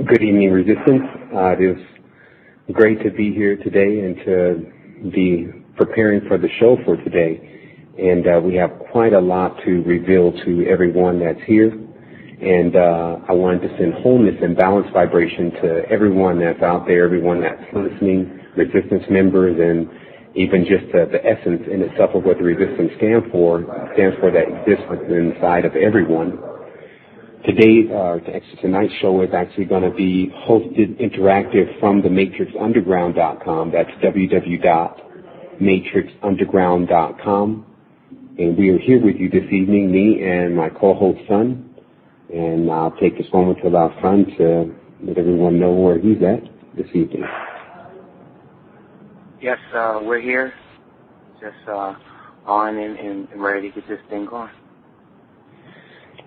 Good evening, Resistance. It is great to be here today and to be preparing for the show for today. And we have quite a lot to reveal to everyone that's here. And I wanted to send wholeness and balanced vibration to everyone that's out there, everyone that's listening, Resistance members, and even just the essence in itself of what the Resistance stands for that exists inside of everyone. Tonight's show is actually going to be hosted interactive from the MatrixUnderground.com. That's www.matrixunderground.com. And we are here with you this evening, me and my co-host Son. And I'll take this moment to allow Son to let everyone know where he's at this evening. Yes, we're here, just on and ready to get this thing going.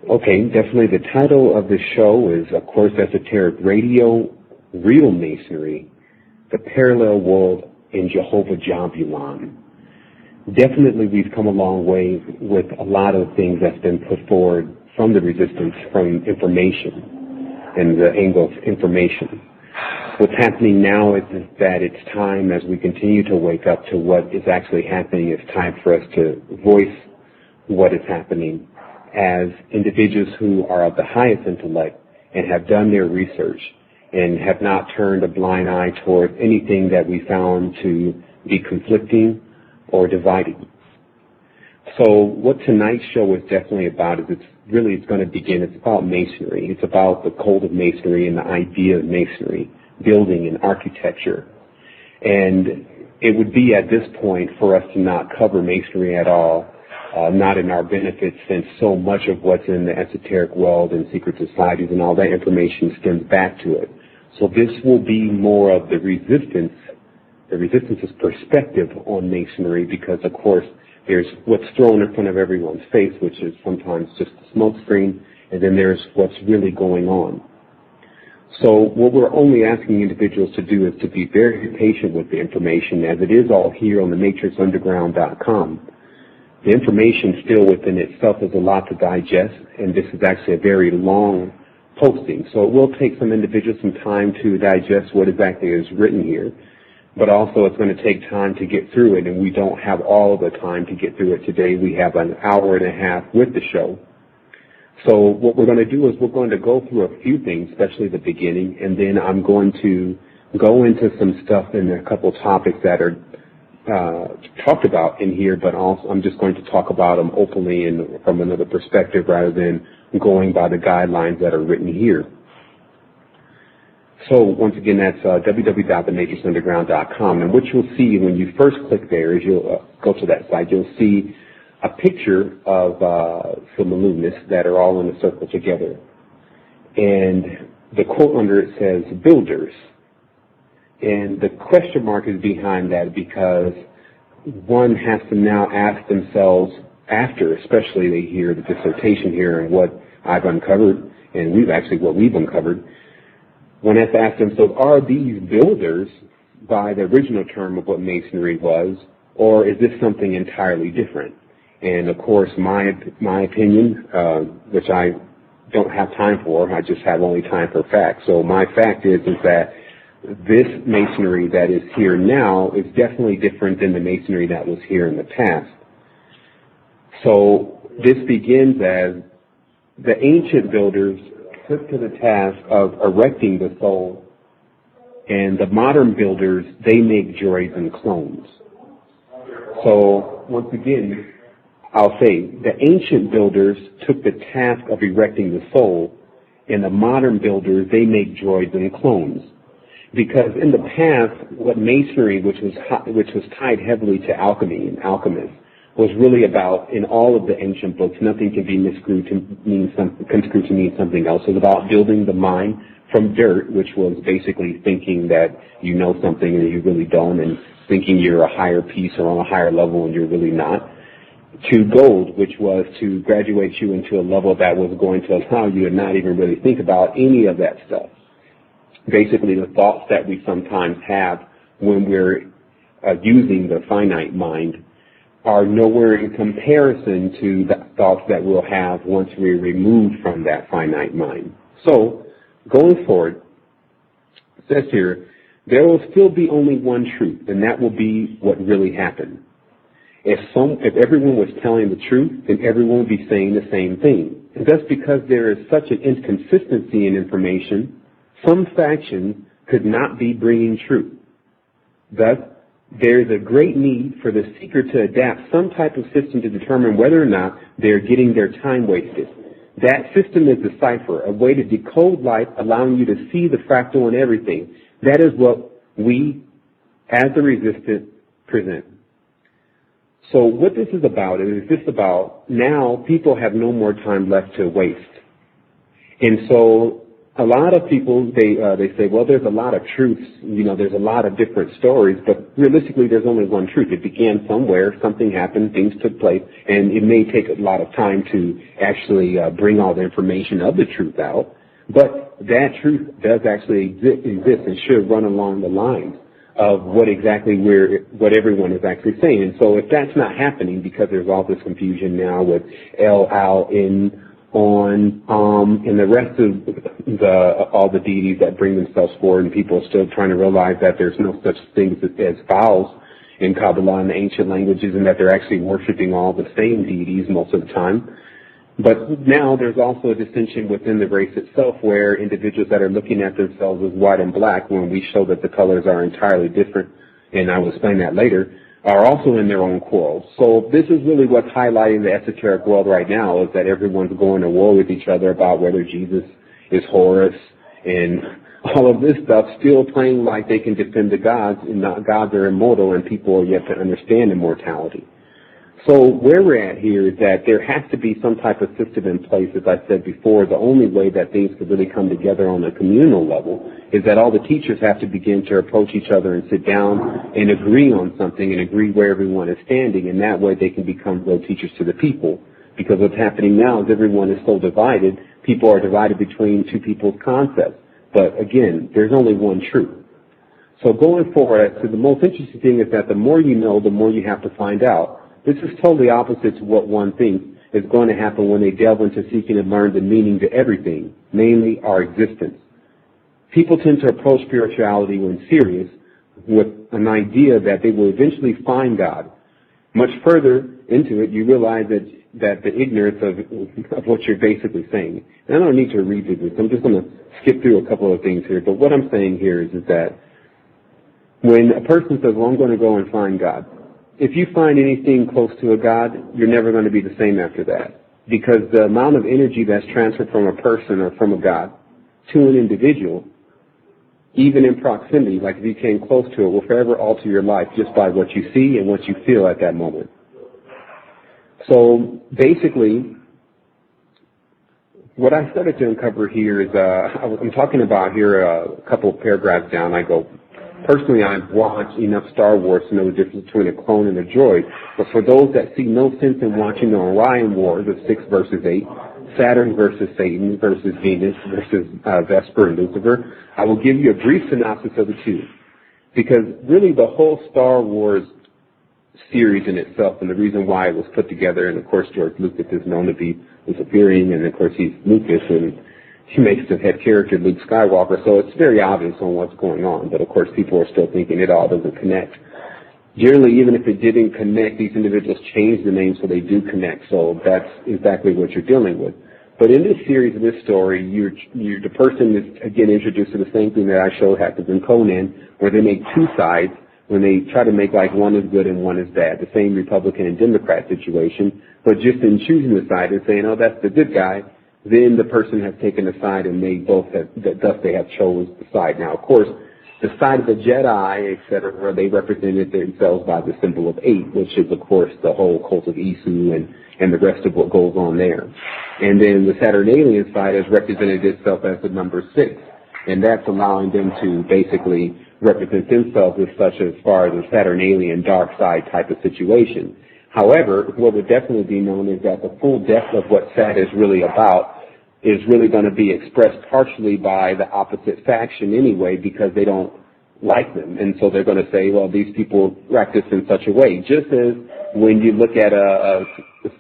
Okay, definitely. The title of the show is, of course, Esoteric Radio, Real Masonry, the Parallel World in Jehovah Jabulon. Definitely we've come a long way with a lot of things that's been put forward from the Resistance, from information and the angle of information. What's happening now is that it's time, as we continue to wake up to what is actually happening, it's time for us to voice what is happening as individuals who are of the highest intellect and have done their research and have not turned a blind eye toward anything that we found to be conflicting or dividing. So what tonight's show is definitely about is it's going to begin. It's about Masonry. It's about the code of Masonry and the idea of Masonry, building and architecture. And it would be at this point for us to not cover Masonry at all, not in our benefit, since so much of what's in the esoteric world and secret societies and all that information stems back to it. So this will be more of the Resistance's perspective on Masonry, because of course there's what's thrown in front of everyone's face, which is sometimes just a smoke screen, and then there's what's really going on. So what we're only asking individuals to do is to be very patient with the information, as it is all here on the MatrixUnderground.com. The information still within itself is a lot to digest, and this is actually a very long posting. So it will take some individuals some time to digest what exactly is written here, but also it's going to take time to get through it, and we don't have all the time to get through it today. We have an hour and a half with the show. So what we're going to do is we're going to go through a few things, especially the beginning, and then I'm going to go into some stuff in a couple topics that are talked about in here, but also I'm just going to talk about them openly and from another perspective rather than going by the guidelines that are written here. So once again, that's www.thematrixunderground.com, and what you'll see when you first click there is you'll go to that site, you'll see a picture of some alumnus that are all in a circle together. And the quote under it says, builders. And the question mark is behind that because one has to now ask themselves after, especially they hear the dissertation here and what I've uncovered, and what we've uncovered, one has to ask themselves, are these builders by the original term of what Masonry was, or is this something entirely different? And of course, my opinion, which I don't have time for, I just have only time for facts. So my fact is that this Masonry that is here now is definitely different than the Masonry that was here in the past. So this begins as the ancient builders took to the task of erecting the soul, and the modern builders, they make droids and clones. So once again, I'll say the ancient builders took the task of erecting the soul, and the modern builders, they make droids and clones. Because in the past, what Masonry, which was tied heavily to alchemy and alchemists, was really about, in all of the ancient books, nothing can be construed to mean something else. It was about building the mind from dirt, which was basically thinking that you know something and you really don't, and thinking you're a higher piece or on a higher level and you're really not, to gold, which was to graduate you into a level that was going to allow you to not even really think about any of that stuff. Basically, the thoughts that we sometimes have when we're using the finite mind are nowhere in comparison to the thoughts that we'll have once we're removed from that finite mind. So, going forward, It says here, there will still be only one truth, and that will be what really happened. If everyone was telling the truth, then everyone would be saying the same thing. And thus, because there is such an inconsistency in information, some factions could not be bringing truth. Thus, there is a great need for the seeker to adapt some type of system to determine whether or not they're getting their time wasted. That system is the cipher, a way to decode life, allowing you to see the fractal in everything. That is what we, as the resistant, present. So what this is about is this about now people have no more time left to waste. And so a lot of people, they say, well, there's a lot of truths, there's a lot of different stories, but realistically there's only one truth. It began somewhere, something happened, things took place, and it may take a lot of time to actually bring all the information of the truth out, but that truth does actually exist and should run along the lines of what everyone is actually saying. And so if that's not happening because there's all this confusion now with L, Al, In, on, and the rest of all the deities that bring themselves forward, and people are still trying to realize that there's no such thing as vowels in Kabbalah and the ancient languages, and that they're actually worshiping all the same deities most of the time. But now there's also a distinction within the race itself where individuals that are looking at themselves as white and black, when we show that the colors are entirely different, and I will explain that later, are also in their own quarrels. So this is really what's highlighting the esoteric world right now, is that everyone's going to war with each other about whether Jesus is Horus and all of this stuff, still playing like they can defend the gods, and not gods are immortal and people are yet to understand immortality. So where we're at here is that there has to be some type of system in place. As I said before, the only way that things could really come together on a communal level is that all the teachers have to begin to approach each other and sit down and agree on something and agree where everyone is standing, and that way they can become real teachers to the people. Because what's happening now is everyone is so divided, people are divided between two people's concepts. But again, there's only one truth. So going forward, so the most interesting thing is that the more you know, the more you have to find out. This is totally opposite to what one thinks is going to happen when they delve into seeking to learn the meaning to everything, namely our existence. People tend to approach spirituality when serious with an idea that they will eventually find God. Much further into it, you realize that the ignorance of what you're basically saying. And I don't need to read through this. I'm just going to skip through a couple of things here. But what I'm saying here is that when a person says, well, I'm going to go and find God, if you find anything close to a God, you're never going to be the same after that. Because the amount of energy that's transferred from a person or from a God to an individual, even in proximity, like if you came close to it, will forever alter your life just by what you see and what you feel at that moment. So basically, what I started to uncover here is, I'm talking about here a couple of paragraphs down. I go, personally, I've watched enough Star Wars to know the difference between a clone and a droid. But for those that see no sense in watching the Orion Wars of 6 versus 8, Saturn versus Satan versus Venus versus Vesper and Lucifer, I will give you a brief synopsis of the two. Because really the whole Star Wars series in itself, and the reason why it was put together, and of course George Lucas is known to be Luciferian, and of course he's Lucas, and he makes the head character Luke Skywalker, so it's very obvious on what's going on. But of course people are still thinking it all doesn't connect. Generally, even if it didn't connect, these individuals change the name so they do connect. So that's exactly what you're dealing with. But in this series, in this story, the person is again introduced to the same thing that I showed happens in Conan, where they make two sides, when they try to make like one is good and one is bad, the same Republican and Democrat situation, but just in choosing the side and saying, oh, that's the good guy, then the person has taken the side and they both have, thus they have chose the side. Now, of course, the side of the Jedi, etc., they represented themselves by the symbol of 8, which is, of course, the whole cult of Isu and the rest of what goes on there. And then the Saturnalian side has represented itself as the number 6, and that's allowing them to basically represent themselves as such as far as a Saturnalian dark side type of situation. However, what would definitely be known is that the full depth of what Sat is really about is really going to be expressed partially by the opposite faction anyway, because they don't like them. And so they're going to say, well, these people practice in such a way. Just as when you look at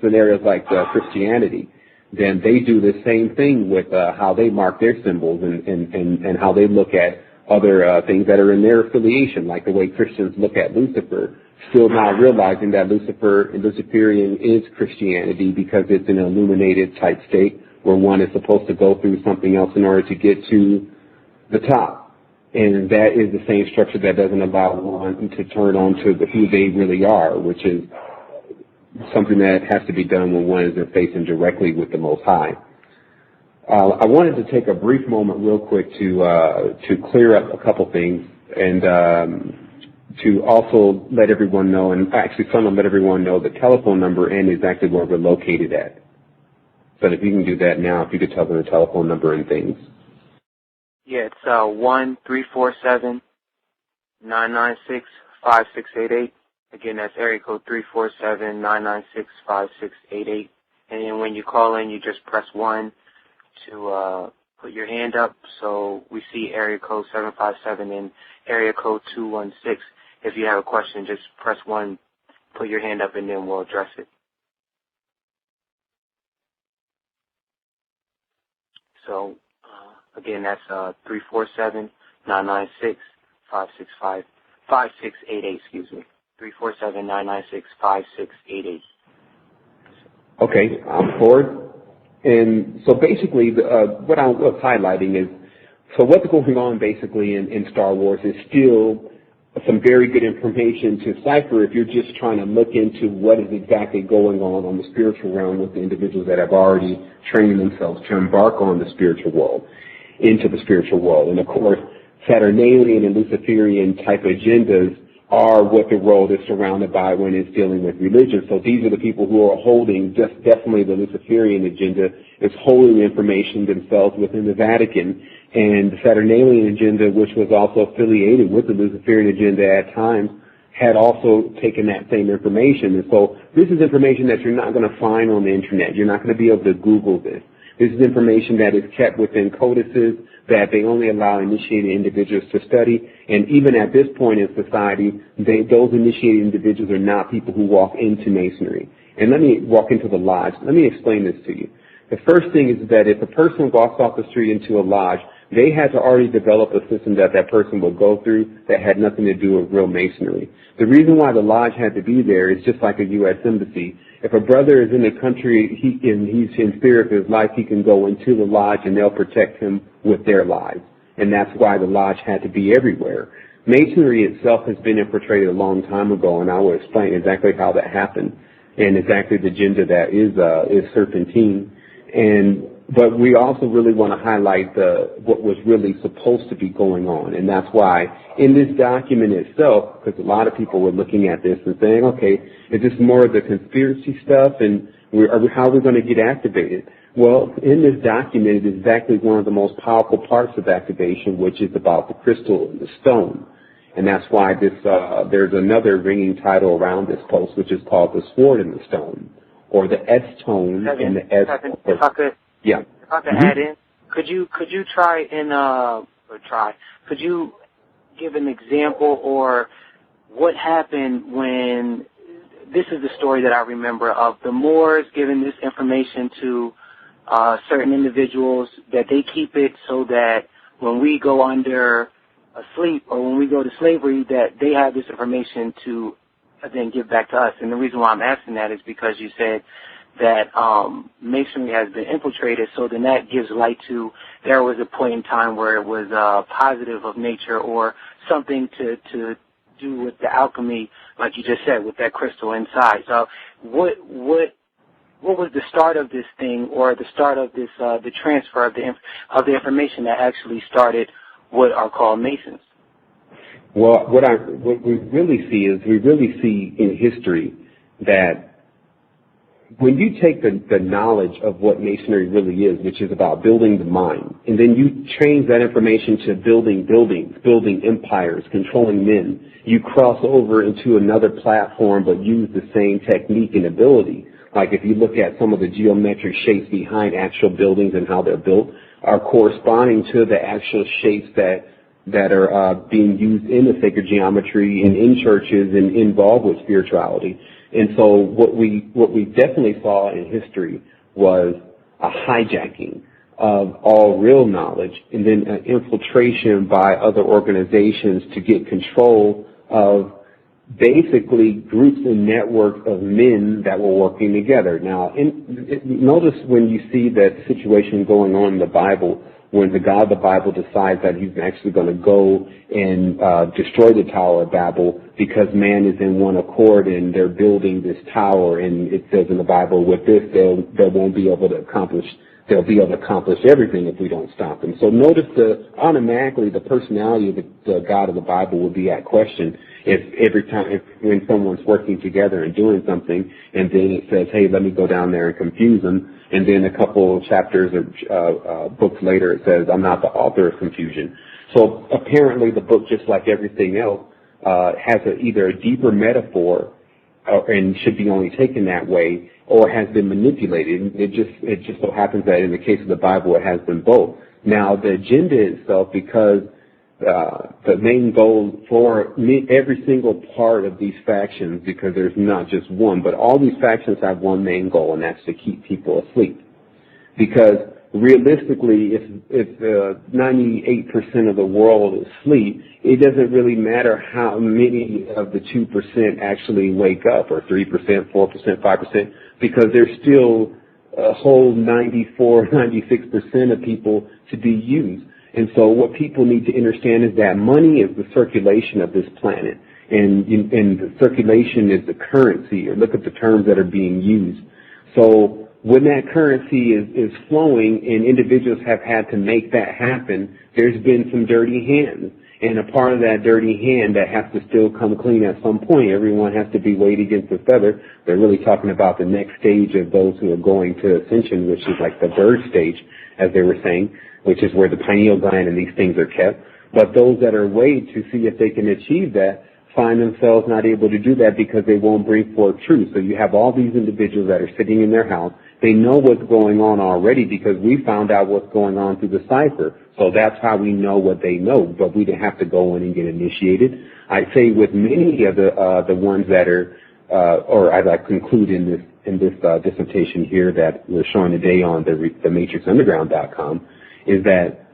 scenarios like Christianity, then they do the same thing with how they mark their symbols and how they look at other things that are in their affiliation, like the way Christians look at Lucifer, still not realizing that Lucifer and Luciferian is Christianity because it's an illuminated type state where one is supposed to go through something else in order to get to the top. And that is the same structure that doesn't allow one to turn on to who they really are, which is something that has to be done when one is facing directly with the Most High. I wanted to take a brief moment real quick to clear up a couple things and to also let everyone know, and actually someone let everyone know the telephone number and exactly where we're located at. So if you can do that now, if you could tell them the telephone number and things. Yeah, it's 1-347-996-5688. Again, that's area code 347-996-5688. And then when you call in, you just press 1 to put your hand up. So we see area code 757 and area code 216. If you have a question, just press 1, put your hand up, and then we'll address it. So, again, that's 347-996-5688, excuse me. 347-996-5688. Okay, I'm forward. And so basically, what I was highlighting is, so what's going on basically in Star Wars is still some very good information to cipher if you're just trying to look into what is exactly going on the spiritual realm with the individuals that have already trained themselves to embark on the spiritual world, into the spiritual world. And of course, Saturnalian and Luciferian type agendas are what the world is surrounded by when it's dealing with religion. So these are the people who are holding, just definitely the Luciferian agenda is holding information themselves within the Vatican. And the Saturnalian agenda, which was also affiliated with the Luciferian agenda at times, had also taken that same information. And so this is information that you're not going to find on the internet. You're not going to be able to Google this. This is information that is kept within codices that they only allow initiated individuals to study. And even at this point in society, those initiated individuals are not people who walk into Masonry. And let me walk into the lodge. Let me explain this to you. The first thing is that if a person walks off the street into a lodge, they had to already develop a system that person would go through that had nothing to do with real Masonry. The reason why the lodge had to be there is just like a U.S. embassy. If a brother is in the country, he's in fear of his life, he can go into the lodge and they'll protect him with their lives. And that's why the lodge had to be everywhere. Masonry itself has been infiltrated a long time ago, and I will explain exactly how that happened and exactly the agenda that is serpentine. But we also really want to highlight what was really supposed to be going on. And that's why in this document itself, because a lot of people were looking at this and saying, okay, is this more of the conspiracy stuff and how are we going to get activated? Well, in this document, it is exactly one of the most powerful parts of activation, which is about the crystal and the stone. And that's why there's another ringing title around this post, which is called the sword and the stone, or the S-tone and the S. If I could, yeah. If I could add in, could you try and could you give an example or what happened when this is the story that I remember of the Moors giving this information to certain individuals that they keep it so that when we go under asleep or when we go to slavery that they have this information to then give back to us. And the reason why I'm asking that is because you said that Masonry has been infiltrated, so then that gives light to there was a point in time where it was positive of nature or something to do with the alchemy, like you just said, with that crystal inside. So what was the start of this thing, or the start of this the transfer of the information that actually started what are called Masons? Well, what we really see in history that when you take the knowledge of what Masonry really is, which is about building the mind, and then you change that information to building buildings, building empires, controlling men, you cross over into another platform but use the same technique and ability. Like if you look at some of the geometric shapes behind actual buildings and how they're built are corresponding to the actual shapes that are being used in the sacred geometry and in churches and involved with spirituality. And so what we definitely saw in history was a hijacking of all real knowledge, and then an infiltration by other organizations to get control of basically groups and networks of men that were working together. Now, notice when you see that situation going on in the Bible, when the God of the Bible decides that he's actually going to go and destroy the Tower of Babel because man is in one accord and they're building this tower, and it says in the Bible, with this they won't be able to accomplish. They'll be able to accomplish everything if we don't stop them. So notice automatically the personality of the God of the Bible will be at question when someone's working together and doing something, and then it says, hey, let me go down there and confuse them. And then a couple of chapters or books later, it says, I'm not the author of confusion. So apparently the book, just like everything else, has either a deeper metaphor and should be only taken that way, or has been manipulated. It just so happens that in the case of the Bible, it has been both. Now, the agenda itself, because the main goal for every single part of these factions, because there's not just one, but all these factions have one main goal, and that's to keep people asleep. Because realistically, if 98% of the world is asleep, it doesn't really matter how many of the 2% actually wake up, or 3%, 4%, 5%, because there's still a whole 94, 96% of people to be used. And so what people need to understand is that money is the circulation of this planet, and the circulation is the currency, or look at the terms that are being used. So when that currency is flowing and individuals have had to make that happen, there's been some dirty hands. And a part of that dirty hand that has to still come clean at some point. Everyone has to be weighed against the feather. They're really talking about the next stage of those who are going to ascension, which is like the bird stage, as they were saying, which is where the pineal gland and these things are kept. But those that are weighed to see if they can achieve that find themselves not able to do that because they won't bring forth truth. So you have all these individuals that are sitting in their house. They know what's going on already because we found out what's going on through the cipher. So that's how we know what they know, but we didn't have to go in and get initiated. I'd say with many of the ones that are, or as I conclude in this dissertation here that we're showing today on the matrixunderground.com, is that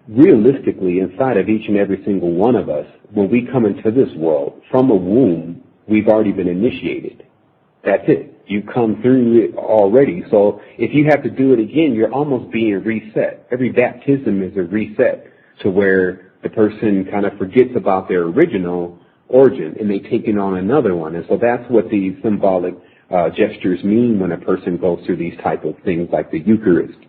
realistically inside of each and every single one of us, when we come into this world, from a womb, we've already been initiated. That's it. You come through it already. So if you have to do it again, you're almost being reset. Every baptism is a reset to where the person kind of forgets about their original origin and they take it on another one. And so that's what these symbolic gestures mean when a person goes through these type of things like the Eucharist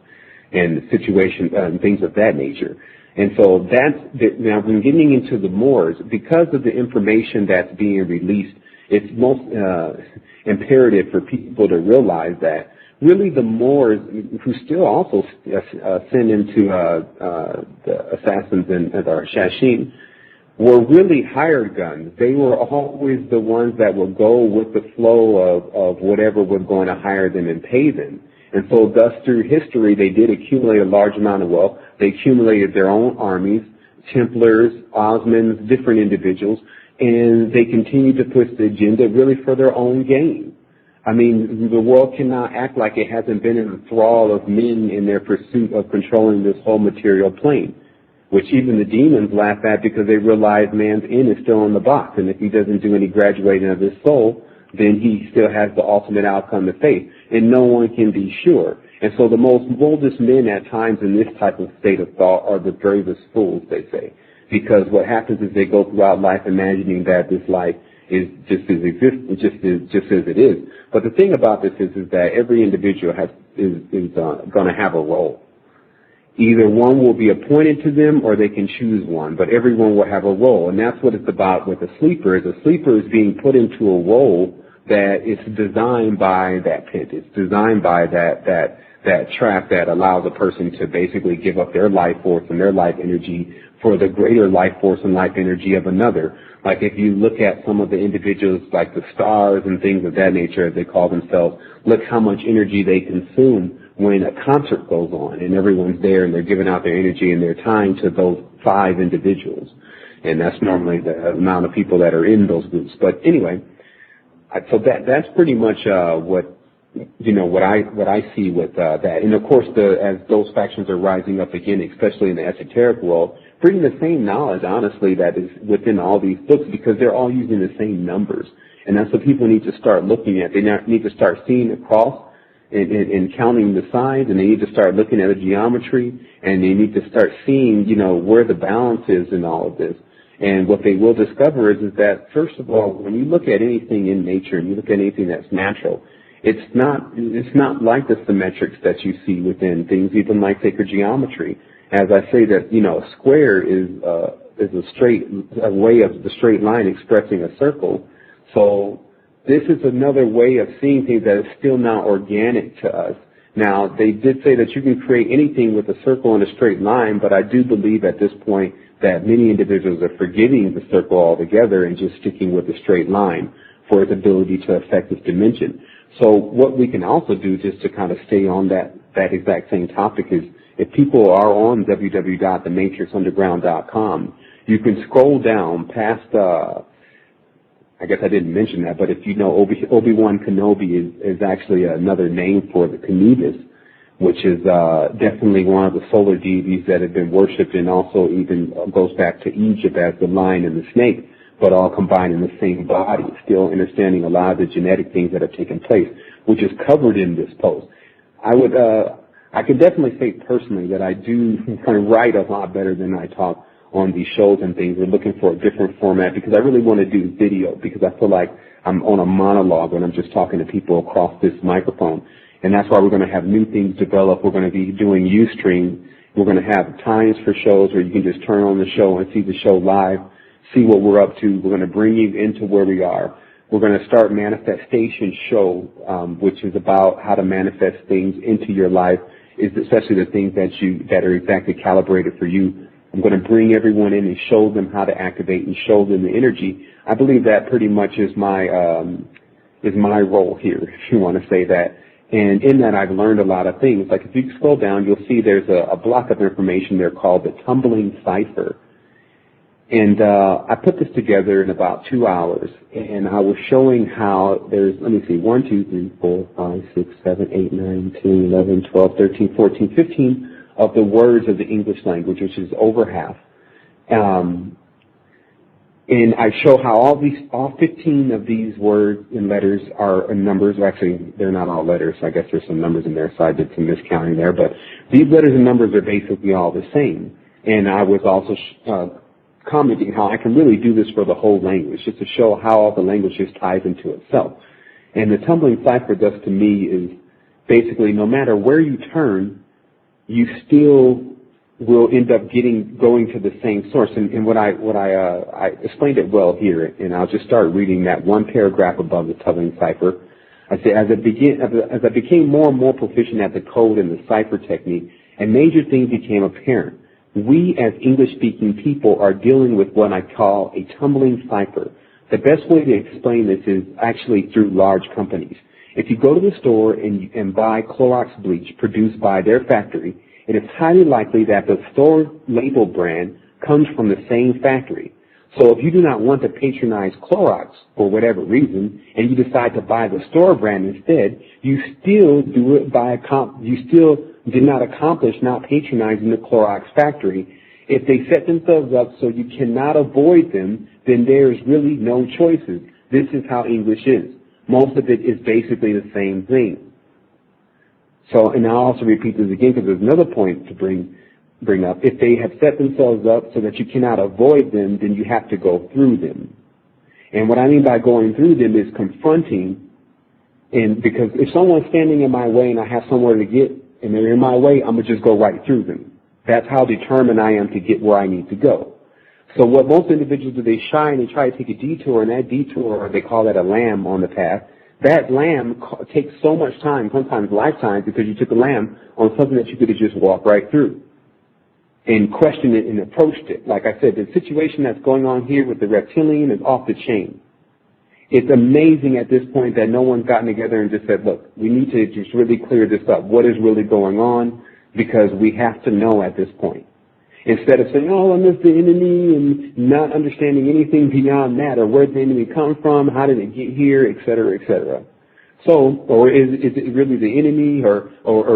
and situations and things of that nature. And so now when getting into the Moors, because of the information that's being released, it's most imperative for people to realize that really the Moors, who still also send into the assassins and the Shashin, were really hired guns. They were always the ones that would go with the flow of whatever was going to hire them and pay them. And so thus through history, they did accumulate a large amount of wealth. They accumulated their own armies, Templars, Osmonds, different individuals, and they continue to push the agenda really for their own gain. I mean, the world cannot act like it hasn't been in the thrall of men in their pursuit of controlling this whole material plane, which even the demons laugh at because they realize man's end is still in the box, and if he doesn't do any graduating of his soul, then he still has the ultimate outcome to face, and no one can be sure. And so the most boldest men at times in this type of state of thought are the bravest fools, they say. Because what happens is they go throughout life imagining that this life is just as it is. But the thing about this is that every individual is going to have a role. Either one will be appointed to them or they can choose one, but everyone will have a role. And that's what it's about with a sleeper. A sleeper is being put into a role that is designed by that pit. It's designed by that trap that allows a person to basically give up their life force and their life energy for the greater life force and life energy of another. Like if you look at some of the individuals like the stars and things of that nature, as they call themselves, look how much energy they consume when a concert goes on and everyone's there and they're giving out their energy and their time to those 5 individuals. And that's normally the amount of people that are in those groups. But anyway, so that's pretty much what what I see with that. And of course, as those factions are rising up again, especially in the esoteric world, bringing the same knowledge, honestly, that is within all these books, because they're all using the same numbers. And that's what people need to start looking at. They need to start seeing across and counting the sides, and they need to start looking at the geometry, and they need to start seeing, where the balance is in all of this. And what they will discover is that, first of all, when you look at anything in nature and you look at anything that's natural, it's not like the symmetrics that you see within things, even like sacred geometry. As I say that, a square is a way of the straight line expressing a circle. So this is another way of seeing things that is still not organic to us. Now, they did say that you can create anything with a circle and a straight line, but I do believe at this point that many individuals are forgetting the circle altogether and just sticking with the straight line for its ability to affect this dimension. So what we can also do, just to kind of stay on that exact same topic, is if people are on www.thematrixunderground.com, you can scroll down past, I guess I didn't mention that, but if you know, Obi-Wan Kenobi is actually another name for the Canibus, which is definitely one of the solar deities that have been worshipped, and also even goes back to Egypt as the lion and the snake, but all combined in the same body, still understanding a lot of the genetic things that have taken place, which is covered in this post. I could definitely say personally that I do kind of write a lot better than I talk on these shows and things. We're looking for a different format because I really want to do video, because I feel like I'm on a monologue when I'm just talking to people across this microphone. And that's why we're going to have new things develop. We're going to be doing Ustream. We're going to have times for shows where you can just turn on the show and see the show live, see what we're up to. We're going to bring you into where we are. We're going to start Manifestation Show, which is about how to manifest things into your life, especially the things that are exactly calibrated for you. I'm going to bring everyone in and show them how to activate and show them the energy. I believe that pretty much is my role here, if you want to say that. And in that, I've learned a lot of things. Like if you scroll down, you'll see there's a block of information there called the tumbling cipher. And I put this together in about 2 hours, and I was showing how there's, 1, 2, 3, 4, 5, 6, 7, 8, 9, 10, 11, 12, 13, 14, 15 of the words of the English language, which is over half. And I show how all 15 of these words and letters are numbers. Actually, they're not all letters. So I guess there's some numbers in there, so I did some miscounting there. But these letters and numbers are basically all the same. And I was also commenting how I can really do this for the whole language, just to show how all the language just ties into itself. And the tumbling cipher, thus to me, is basically no matter where you turn, you still will end up going to the same source. And I explained it well here, and I'll just start reading that one paragraph above the tumbling cipher. I say, as I became more and more proficient at the code and the cipher technique, and major things became apparent. We as English-speaking people are dealing with what I call a tumbling cipher. The best way to explain this is actually through large companies. If you go to the store and buy Clorox bleach produced by their factory, it is highly likely that the store label brand comes from the same factory. So if you do not want to patronize Clorox for whatever reason, and you decide to buy the store brand instead, you still do it you still did not accomplish not patronizing the Clorox factory. If they set themselves up so you cannot avoid them, then there's really no choices. This is how English is. Most of it is basically the same thing. So, and I'll also repeat this again because there's another point to bring up. If they have set themselves up so that you cannot avoid them, then you have to go through them. And what I mean by going through them is confronting, and because if someone's standing in my way and I have somewhere to get, and they're in my way, I'm going to just go right through them. That's how determined I am to get where I need to go. So what most individuals do, they shy and they try to take a detour, and that detour, they call that a lamb on the path. That lamb takes so much time, sometimes lifetimes, because you took a lamb on something that you could have just walked right through and questioned it and approached it. Like I said, the situation that's going on here with the reptilian is off the chain. It's amazing at this point that no one's gotten together and just said, look, we need to just really clear this up. What is really going on? Because we have to know at this point. Instead of saying, oh, I'm just the enemy, and not understanding anything beyond that, or where did the enemy come from, how did it get here, et cetera, et cetera. So, or is it really the enemy, or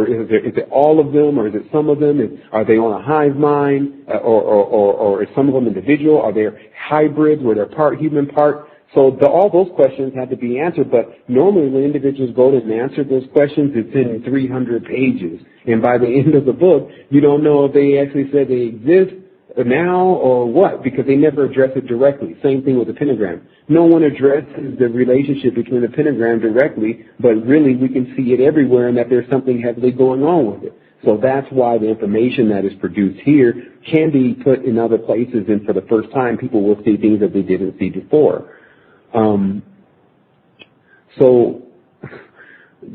is it all of them, or is it some of them? Are they on a hive mind, or is some of them individual? Are they hybrids, where they're part human, part? So all those questions have to be answered, but normally when individuals go and answer those questions, it's in 300 pages. And by the end of the book, you don't know if they actually said they exist now or what, because they never address it directly. Same thing with the pentagram. No one addresses the relationship between the pentagram directly, but really we can see it everywhere and that there's something heavily going on with it. So that's why the information that is produced here can be put in other places, and for the first time people will see things that they didn't see before. So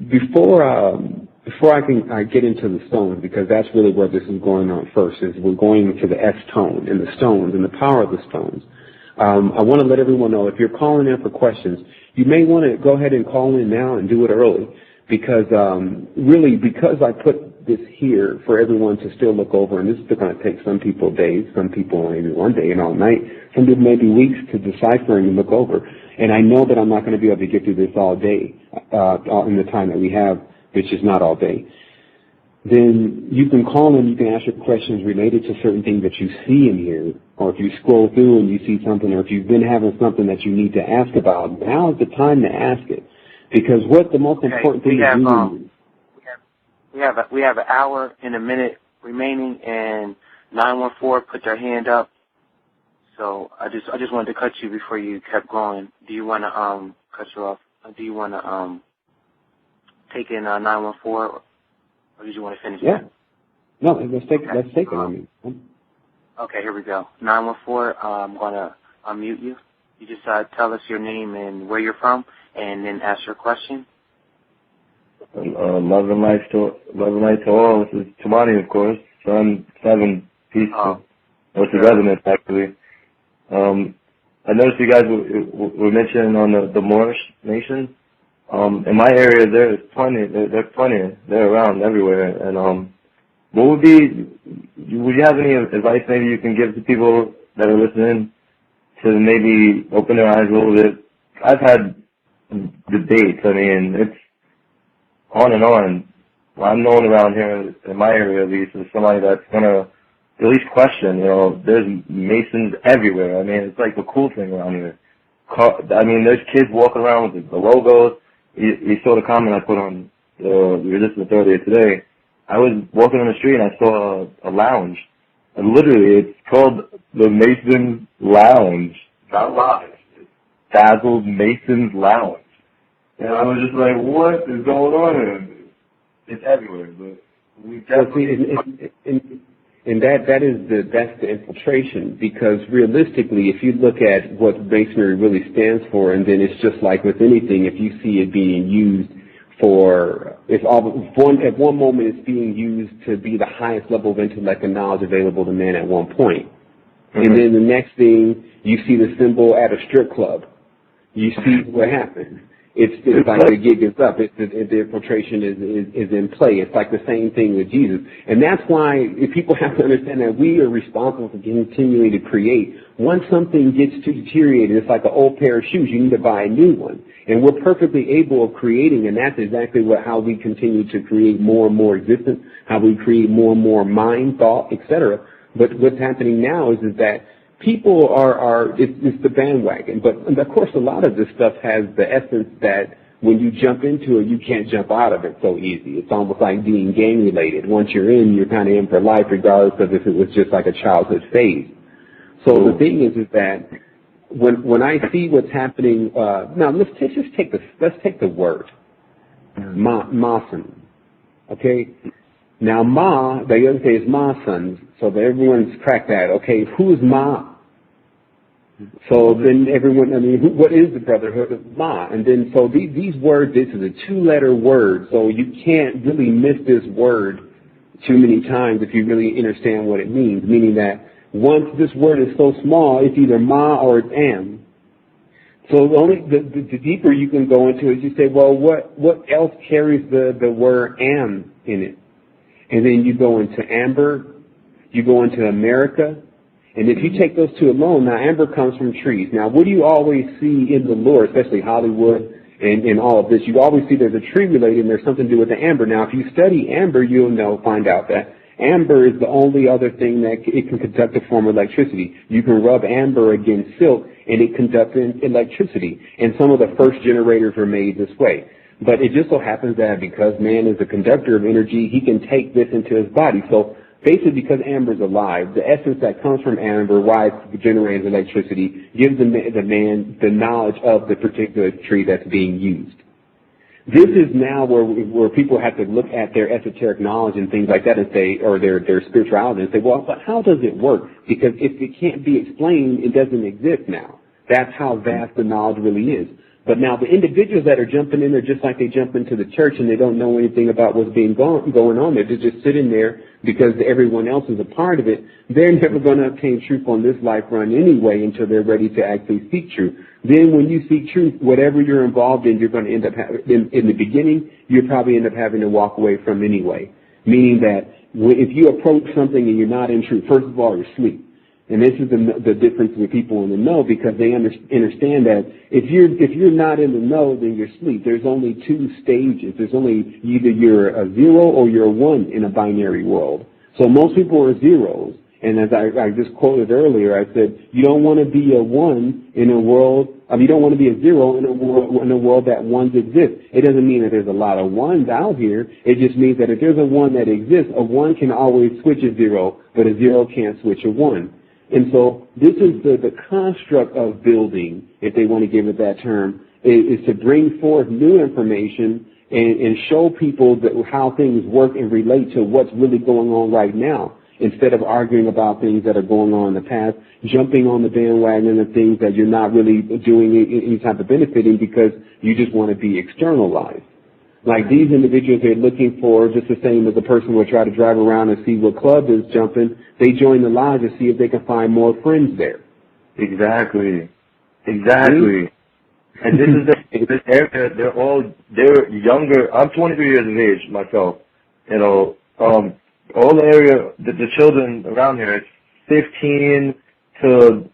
before I get into the stones, because that's really where this is going on first, is we're going to the S-tone and the stones and the power of the stones. I want to let everyone know, if you're calling in for questions, you may want to go ahead and call in now and do it early, because really, because I put this here for everyone to still look over, and this is going to take some people days, some people maybe one day and all night, some people maybe weeks to deciphering and look over. And I know that I'm not going to be able to get through this all day in the time that we have, which is not all day. Then you can call in, you can ask your questions related to certain things that you see in here, or if you scroll through and you see something, or if you've been having something that you need to ask about, now is the time to ask it. Because what the most important thing is, we have an hour and a minute remaining, and 914 put their hand up. So I just wanted to cut you before you kept going. Do you want to cut you off? Do you want to take in 914, or did you want to finish? Yeah. No, let's take it. I mean. Okay, here we go. 914. I'm gonna unmute you. You just tell us your name and where you're from, and then ask your question. Love and light to all. This is Tamani, of course. Son, Sevan, peace. What's the resonance, actually? I noticed you guys were mentioning on the Moorish nation. In my area, there's plenty. There's plenty. They're around everywhere. And would you have any advice maybe you can give to people that are listening to maybe open their eyes a little bit? I've had debates. I mean, it's on and on. Well, I'm known around here in my area, at least, as somebody that's gonna at least question. There's Masons everywhere. I mean, it's like the cool thing around here. I mean, there's kids walking around with the logos. You saw the comment I put on the Resistance Authority today. I was walking on the street and I saw a lounge. And literally, it's called the Masons Lounge. Not live. It's Dazzled Masons Lounge. And I was just like, what is going on here? It's everywhere. But we definitely... And that's the infiltration, because realistically, if you look at what Masonry really stands for, and then it's just like with anything, if you see it being used at one moment it's being used to be the highest level of intellect and knowledge available to man at one point. Mm-hmm. And then the next thing, you see the symbol at a strip club. You see what happens. It's like the gig is up. The infiltration is in play. It's like the same thing with Jesus. And that's why people have to understand that we are responsible for continuing to create. Once something gets too deteriorated, it's like an old pair of shoes. You need to buy a new one. And we're perfectly able of creating, and that's exactly how we continue to create more and more existence, how we create more and more mind, thought, etc. But what's happening now is that people it's the bandwagon. But of course, a lot of this stuff has the essence that when you jump into it, you can't jump out of it so easy. It's almost like being gang related. Once you're in, you're kind of in for life, regardless of if it was just like a childhood phase. So the thing is that when I see what's happening, now let's take the word Mason, okay? Now Ma, the other day is Masons, so everyone's cracked that. Okay, who is Ma? So then everyone, what is the Brotherhood of Ma? And then so these words, this is a 2-letter word, so you can't really miss this word too many times if you really understand what it means. Meaning that once this word is so small, it's either Ma or it's Am. So the deeper you can go into it, you say, well, what else carries the word Am in it? And then you go into amber, you go into America, and if you take those two alone, now amber comes from trees. Now, what do you always see in the lore, especially Hollywood in all of this. You always see there's a tree related and there's something to do with the amber. Now, if you study amber, you'll find out that amber is the only other thing that it can conduct a form of electricity. You can rub amber against silk and it conducts electricity. And some of the first generators were made this way. But it just so happens that because man is a conductor of energy, he can take this into his body. So basically, because amber is alive, the essence that comes from amber, why it generates electricity, gives the man the knowledge of the particular tree that's being used. This is now where people have to look at their esoteric knowledge and things like that and say, or their spirituality and say, well, but how does it work? Because if it can't be explained, it doesn't exist now. That's how vast the knowledge really is. But now the individuals that are jumping in there just like they jump into the church and they don't know anything about what's being going on there. They're just sitting there because everyone else is a part of it. They're never going to obtain truth on this life run anyway until they're ready to actually seek truth. Then when you seek truth, whatever you're involved in, you're going to end up in the beginning, you'll probably end up having to walk away from anyway. Meaning that if you approach something and you're not in truth, first of all, you're asleep. And this is the difference with people in the know, because they understand that if you're not in the know, then you're asleep. There's only two stages. There's only either you're a zero or you're a one in a binary world. So most people are zeros. And as I just quoted earlier, I said, you don't want to be a one in a world, you don't want to be a zero in a world that ones exist. It doesn't mean that there's a lot of ones out here. It just means that if there's a one that exists, a one can always switch a zero, but a zero can't switch a one. And so this is the construct of building, if they want to give it that term, is to bring forth new information and show people how things work and relate to what's really going on right now, instead of arguing about things that are going on in the past, jumping on the bandwagon of things that you're not really doing any type of benefiting because you just want to be externalized. Like these individuals are looking for, just the same as a person would try to drive around and see what club is jumping, they join the lodge to see if they can find more friends there. Exactly. And this area, they're younger. I'm 23 years of age myself. You know, all the area, the children around here, it's 15 to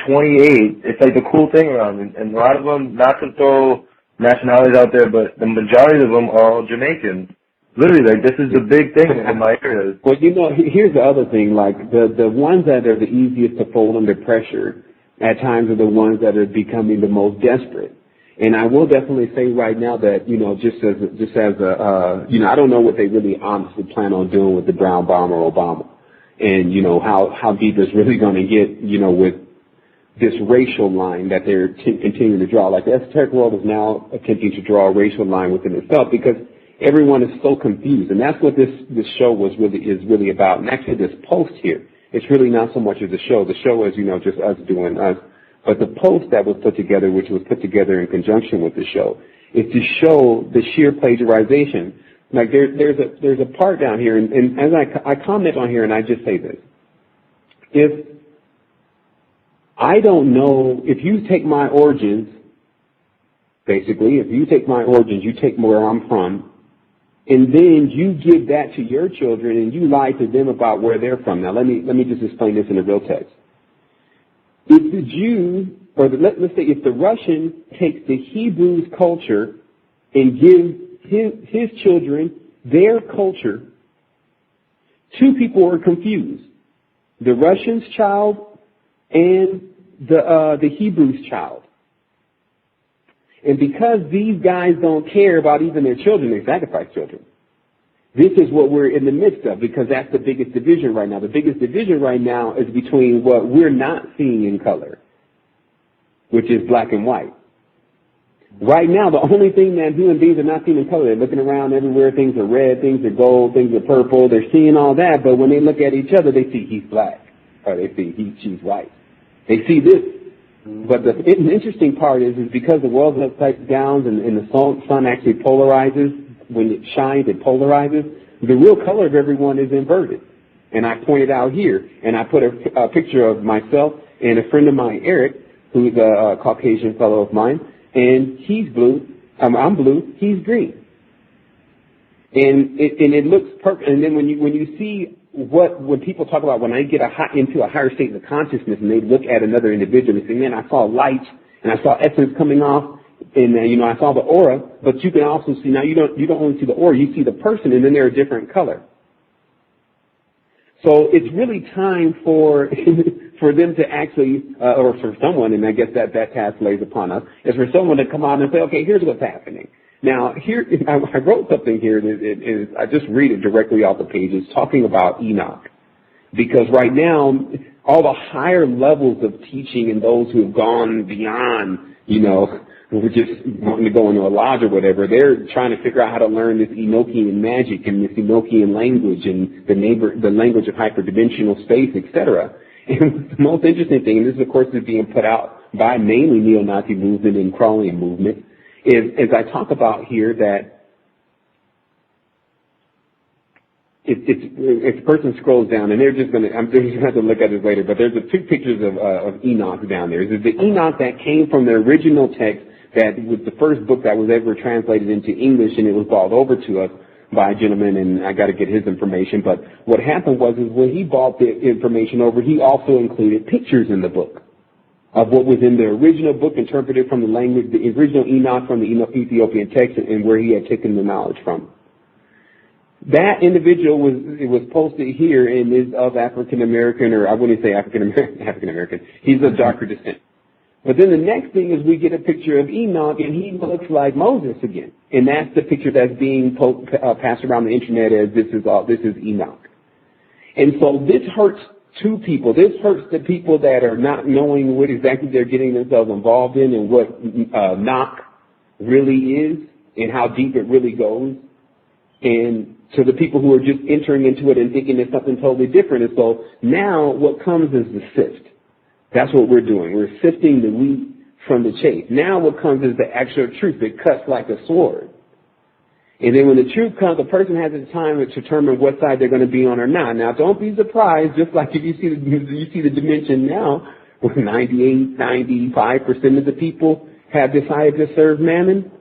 28. It's like the cool thing around, and a lot of them, not to throw nationalities out there, but the majority of them are all Jamaican. Literally, like, this is the big thing in my area. Well, you know, here's the other thing, like, the ones that are the easiest to fold under pressure at times are the ones that are becoming the most desperate. And I will definitely say right now that, you know, just as you know, I don't know what they really honestly plan on doing with the brown bomber Obama. And, you know, how deep it's really going to get, you know, with this racial line that they're continuing to draw. Like the esoteric world is now attempting to draw a racial line within itself because everyone is so confused. And that's what this show is really about. And actually this post here, it's really not so much as a show. The show is, you know, just us doing us. But the post that was put together, which was put together in conjunction with the show, is to show the sheer plagiarization. Like there's a part down here, and as I comment on here, and I just say this: if I don't know, if you take my origins, basically, if you take my origins, you take where I'm from, and then you give that to your children, and you lie to them about where they're from. Now, let me just explain this in the real text. If the Jew, or let's say if the Russian takes the Hebrew's culture and gives his children their culture, two people are confused. The Russian's child and the Hebrew's child. And because these guys don't care about even their children, they sacrifice children. This is what we're in the midst of, because that's the biggest division right now. The biggest division right now is between what we're not seeing in color, which is black and white. Right now, the only thing that human beings are not seeing in color, they're looking around everywhere, things are red, things are gold, things are purple, they're seeing all that, but when they look at each other, they see he's black, or they see she's white. They see this. But the interesting part is because the world's upside down and the sun actually polarizes, when it shines, it polarizes, the real color of everyone is inverted. And I pointed out here, and I put a picture of myself and a friend of mine, Eric, who's a Caucasian fellow of mine, and he's blue, I'm blue, he's green. And it looks perfect. And then when you see when people talk about when I get into a higher state of consciousness and they look at another individual and say, man, I saw light and I saw essence coming off, And I saw the aura, but you can also see now you don't only see the aura, you see the person, and then they're a different color. So it's really time for for them to actually, or for someone, and I guess that task lays upon us, is for someone to come out and say, okay, here's what's happening. Now, here I wrote something here, and I just read it directly off the pages, talking about Enoch, because right now all the higher levels of teaching and those who have gone beyond, who are just wanting to go into a lodge or whatever, they're trying to figure out how to learn this Enochian magic and this Enochian language and the language of hyperdimensional space, etc. And the most interesting thing, and this, of course, is being put out by mainly neo-Nazi movement and Crowleyan movement, is as I talk about here that if a person scrolls down, and I'm just going to have to look at this later, but there's two pictures of Enoch down there. There's the Enoch that came from the original text that was the first book that was ever translated into English, and it was brought over to us by a gentleman, and I got to get his information. But what happened was when he brought the information over, he also included pictures in the book of what was in the original book, interpreted from the language, the original Enoch from the Ethiopian text, and where he had taken the knowledge from. That individual was posted here and is of African American, or I wouldn't say African American. He's of darker descent. But then the next thing is we get a picture of Enoch, and he looks like Moses again, and that's the picture that's being passed around the internet as this is Enoch. And so this hurts two people. This hurts the people that are not knowing what exactly they're getting themselves involved in and what Enoch really is and how deep it really goes. And to the people who are just entering into it and thinking it's something totally different. And so now what comes is the sift. That's what we're doing. We're sifting the wheat from the chaff. Now what comes is the actual truth. It cuts like a sword. And then when the truth comes, the person has the time to determine what side they're going to be on or not. Now, don't be surprised, just like if you see the dimension now, where 98, 95% of the people have decided to serve Mammon.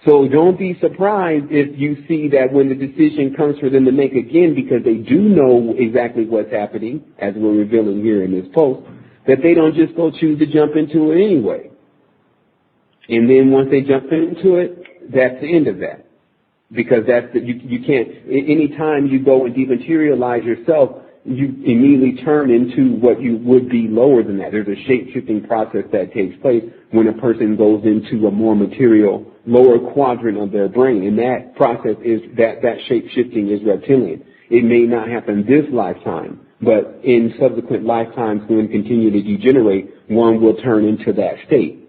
So don't be surprised if you see that when the decision comes for them to make again, because they do know exactly what's happening, as we're revealing here in this post, that they don't just go choose to jump into it anyway. And then once they jump into it, that's the end of that. Because you can't, any time you go and dematerialize yourself, you immediately turn into what you would be lower than that. There's a shape-shifting process that takes place when a person goes into a more material, lower quadrant of their brain. And that process is, that shape-shifting is reptilian. It may not happen this lifetime, but in subsequent lifetimes when continue to degenerate, one will turn into that state.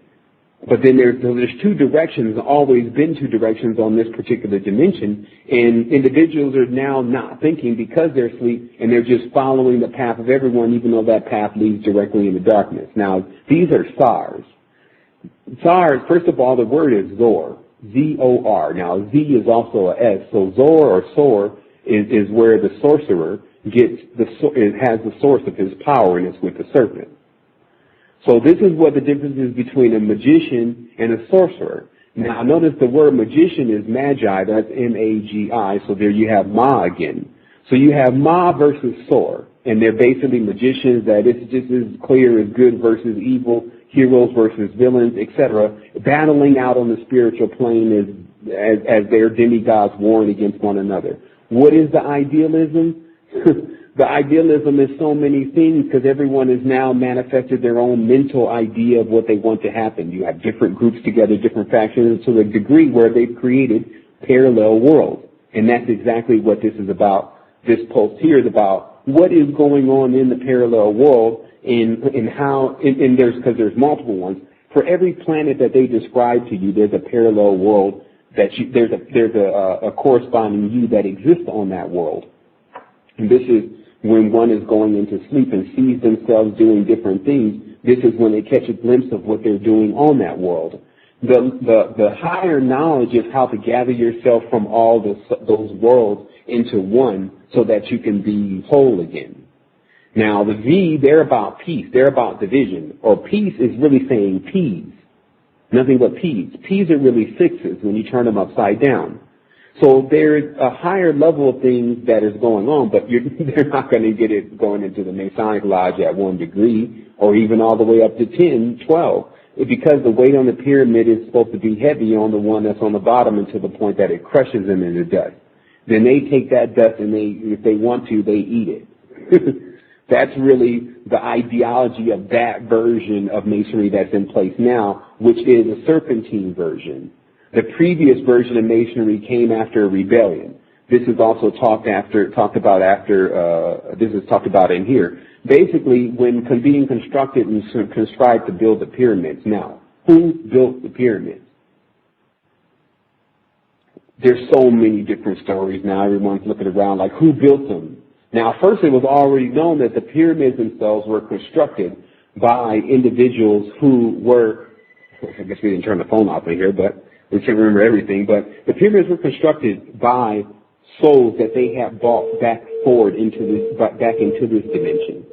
But then there's two directions, always been two directions on this particular dimension, and individuals are now not thinking because they're asleep, and they're just following the path of everyone, even though that path leads directly into darkness. Now, these are SARs. SARs, first of all, the word is Zor, Z-O-R. Now, Z is also a S, so Zor or Sor is where the sorcerer has the source of his power, and it's with the serpent. So this is what the difference is between a magician and a sorcerer. Now notice the word magician is magi, that's M-A-G-I, so there you have Ma again. So you have Ma versus Sor, and they're basically magicians that it's just as clear as good versus evil, heroes versus villains, etc., battling out on the spiritual plane as their demigods warring against one another. What is the idealism? The idealism is so many things because everyone has now manifested their own mental idea of what they want to happen. You have different groups together, different factions, to a degree where they've created parallel worlds. And that's exactly what this is about. This post here is about what is going on in the parallel world and how, and because there's multiple ones. For every planet that they describe to you, there's a parallel world that there's a corresponding you that exists on that world. And this is when one is going into sleep and sees themselves doing different things. This is when they catch a glimpse of what they're doing on that world. The higher knowledge is how to gather yourself from all those worlds into one so that you can be whole again. Now, the V, they're about peace. They're about division. Or peace is really saying peas. Nothing but peas. Peas are really sixes when you turn them upside down. So there's a higher level of things that is going on, but they're not going to get it going into the Masonic Lodge at 1 degree or even all the way up to 10, 12. because the weight on the pyramid is supposed to be heavy on the one that's on the bottom until the point that it crushes them into dust. Then they take that dust and if they want to, they eat it. That's really the ideology of that version of Masonry that's in place now, which is a serpentine version. The previous version of Masonry came after a rebellion. This is also talked about in here. Basically, when being constructed and contrived to build the pyramids. Now, who built the pyramids? There's so many different stories now. Everyone's looking around like, who built them? Now, first it was already known that the pyramids themselves were constructed by individuals who were, I guess we didn't turn the phone off in here, but we can't remember everything, but the pyramids were constructed by souls that they have brought back into this dimension.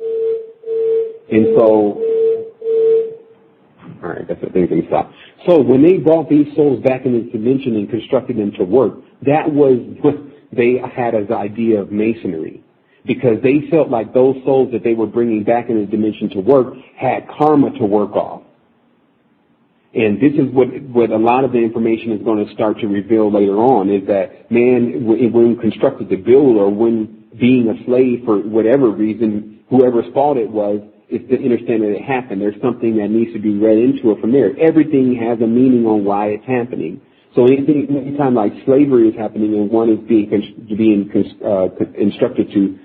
And so, all right, that's the thing can stop. So when they brought these souls back in this dimension and constructed them to work, that was what they had as the idea of Masonry. Because they felt like those souls that they were bringing back in the dimension to work had karma to work off. And this is what a lot of the information is going to start to reveal later on, is that man, when constructed to build or when being a slave for whatever reason, whoever's fault it was, is to understand that it happened. There's something that needs to be read into it from there. Everything has a meaning on why it's happening. So anytime like slavery is happening and one is being instructed to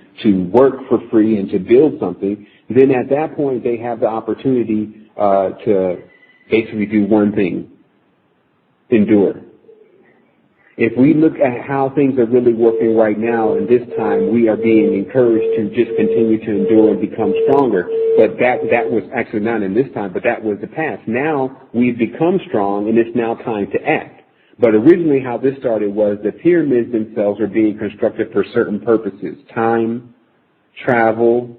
work for free and to build something, then at that point they have the opportunity to basically do one thing: endure. If we look at how things are really working right now, and this time we are being encouraged to just continue to endure and become stronger. But that was actually not in this time, but that was the past. Now we've become strong, and it's now time to act. But originally how this started was the pyramids themselves are being constructed for certain purposes: time, travel,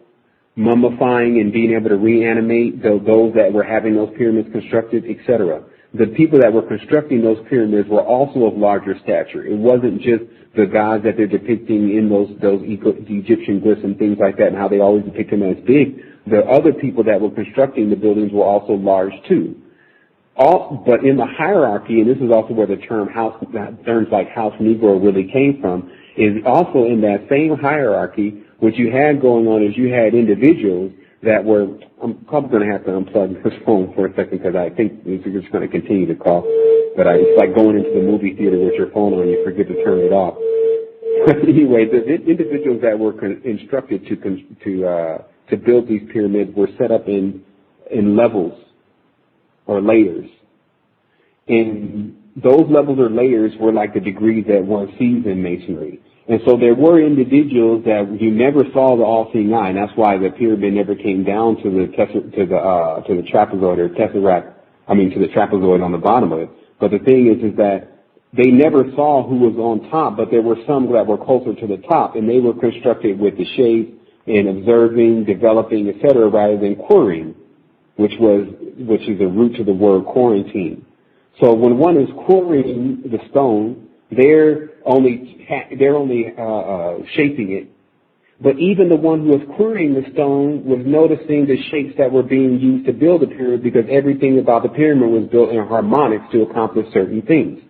mummifying and being able to reanimate those that were having those pyramids constructed, etc. The people that were constructing those pyramids were also of larger stature. It wasn't just the gods that they're depicting in those Egyptian glyphs and things like that, and how they always depict them as big. The other people that were constructing the buildings were also large too. But in the hierarchy, and this is also where the terms like House Negro really came from, is also in that same hierarchy. What you had going on is you had individuals that were, I'm probably going to have to unplug this phone for a second because I think we're just going to continue to call. But it's like going into the movie theater with your phone on, you forget to turn it off. But anyway, the individuals that were instructed to build these pyramids were set up in levels or layers. And those levels or layers were like the degrees that one sees in Masonry. And so there were individuals that you never saw the all-seeing eye, and that's why the pyramid never came down to the trapezoid or tesseract. To the trapezoid on the bottom of it. But the thing is that they never saw who was on top, but there were some that were closer to the top, and they were constructed with the shades and observing, developing, etc., rather than querying, which is the root to the word quarantine. So when one is querying the stone, they're only shaping it. But even the one who was querying the stone was noticing the shapes that were being used to build the pyramid, because everything about the pyramid was built in harmonics to accomplish certain things.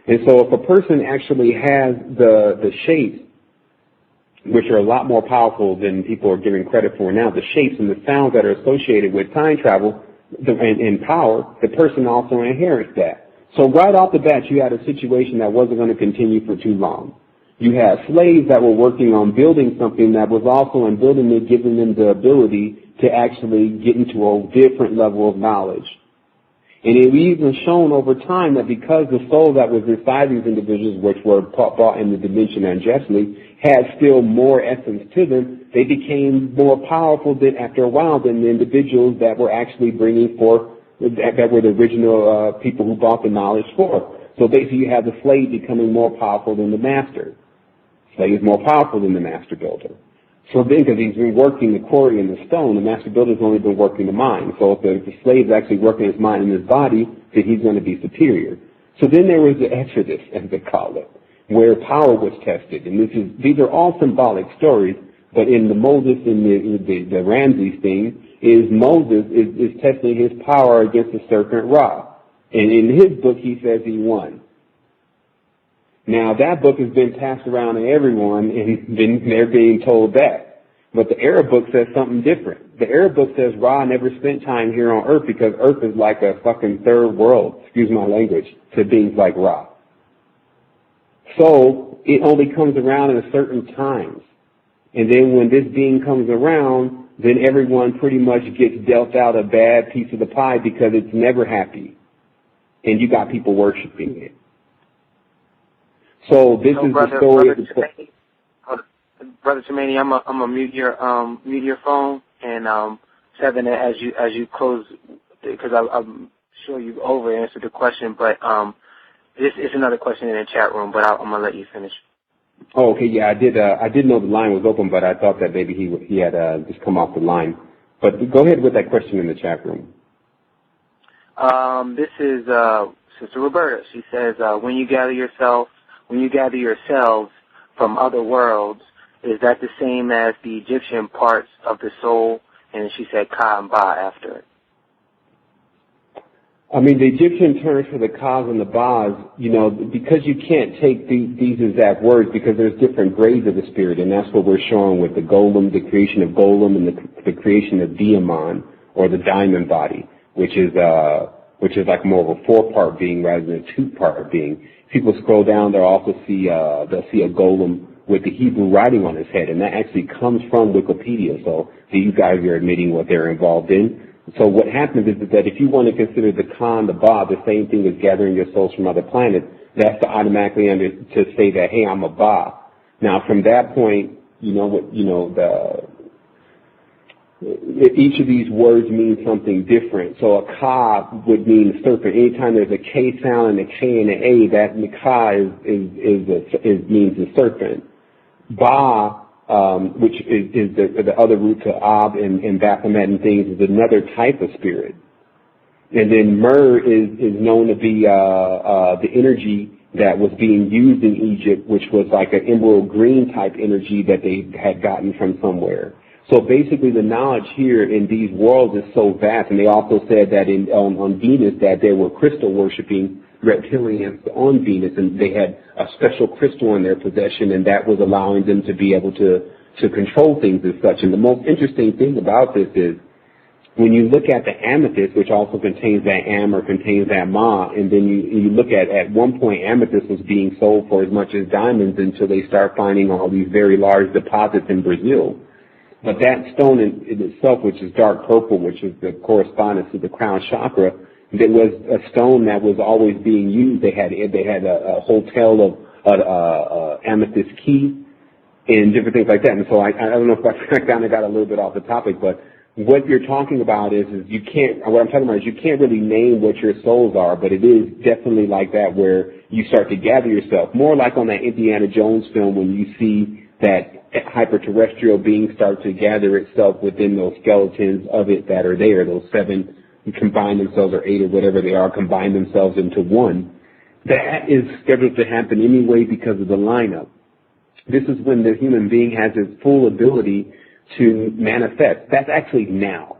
And so if a person actually has the shapes, which are a lot more powerful than people are giving credit for now, the shapes and the sounds that are associated with time travel and power, the person also inherits that. So right off the bat, you had a situation that wasn't going to continue for too long. You had slaves that were working on building something that was also in building it, giving them the ability to actually get into a different level of knowledge. And it was even shown over time that because the soul that was inside these individuals, which were brought in the dimension unjustly, had still more essence to them, they became more powerful after a while than the individuals that were actually bringing forth, that were the original people who brought the knowledge forth. So basically you have the slave becoming more powerful than the master. Slave is more powerful than the master builder. So then, because he's been working the quarry and the stone, the master builder's only been working the mind. So if the slave's actually working his mind and his body, then he's going to be superior. So then there was the Exodus, as they call it, where power was tested. And these are all symbolic stories, but in the Moses and the Ramses thing, is Moses is testing his power against the serpent Ra. And in his book, he says he won. Now, that book has been passed around to everyone, and then they're being told that. But the Arab book says something different. The Arab book says Ra never spent time here on Earth because Earth is like a fucking third world, excuse my language, to beings like Ra. So, it only comes around at a certain times. And then when this being comes around, then everyone pretty much gets dealt out a bad piece of the pie because it's never happy. And you got people worshiping it. So this is the story of the Brother Tremaine, I'm gonna mute your phone, and Sevan, as you close, because I'm sure you over answered the question, but this is another question in the chat room, but I'm gonna let you finish. Oh, okay, yeah, I did know the line was open, but I thought that maybe he had just come off the line. But go ahead with that question in the chat room. This is Sister Roberta. She says, when you gather yourselves from other worlds, is that the same as the Egyptian parts of the soul? And she said Ka and Ba after it. I mean, the Egyptian terms for the Kas and the Bas, because you can't take these exact words because there's different grades of the spirit, and that's what we're showing with the Golem, the creation of Golem, and the creation of Diamond, or the diamond body, which is like more of a 4-part being rather than a 2-part being. If people scroll down, they'll also see a Golem with the Hebrew writing on his head, and that actually comes from Wikipedia. So you guys are admitting what they're involved in. So what happens is that if you want to consider the Ka and the Ba the same thing as gathering your souls from other planets, that's to automatically to say that, hey, I'm a Ba. Now from that point, each of these words mean something different. So a Ka would mean serpent. Anytime there's a K sound and a K and an A, that the Ka means the serpent. Ba, which is the other root to Ab and Baphomet and things, is another type of spirit. And then Mer is known to be the energy that was being used in Egypt, which was like an emerald green type energy that they had gotten from somewhere. So basically the knowledge here in these worlds is so vast, and they also said that on Venus that they were crystal worshipping reptilians on Venus, and they had a special crystal in their possession, and that was allowing them to be able to control things as such. And the most interesting thing about this is when you look at the amethyst, which also contains that Am or contains that Ma, and then you look at one point amethyst was being sold for as much as diamonds until they start finding all these very large deposits in Brazil. But that stone in itself, which is dark purple, which is the correspondence to the crown chakra, there was a stone that was always being used. They had a hotel of amethyst key and different things like that. And so I don't know if I kind of got a little bit off the topic, but what you're talking about is you can't. What I'm talking about is you can't really name what your souls are, but it is definitely like that where you start to gather yourself, more like on that Indiana Jones film when you see that hyperterrestrial being start to gather itself within those skeletons of it that are there, those 7 combine themselves, or 8 or whatever they are, combine themselves into one. That is scheduled to happen anyway because of the lineup. This is when the human being has its full ability to manifest. That's actually now,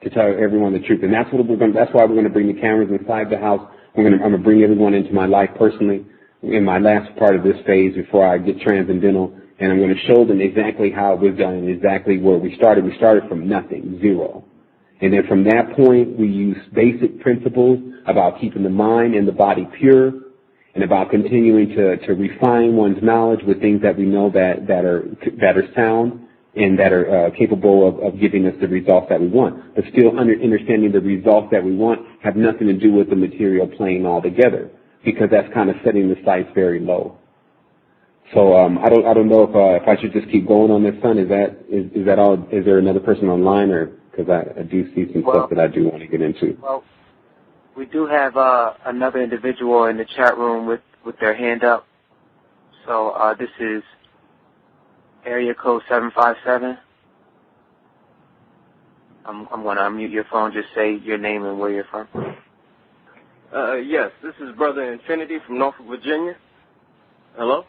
to tell everyone the truth. And that's why we're going to bring the cameras inside the house. I'm going to bring everyone into my life personally in my last part of this phase before I get transcendental. And I'm going to show them exactly how it was done and exactly where we started. We started from nothing, 0. And then from that point, we use basic principles about keeping the mind and the body pure, and about continuing to refine one's knowledge with things that we know that are sound and that are capable of giving us the results that we want. But still understanding the results that we want have nothing to do with the material plane altogether, because that's kind of setting the sights very low. So I don't know if I should just keep going on this, son. Is that all? Is there another person online, or because I do see some stuff that I do want to get into? Well, we do have another individual in the chat room with their hand up. So this is area code 757. I'm going to unmute your phone. Just say your name and where you're from. Yes, this is Brother Infinity from Norfolk, Virginia. Hello?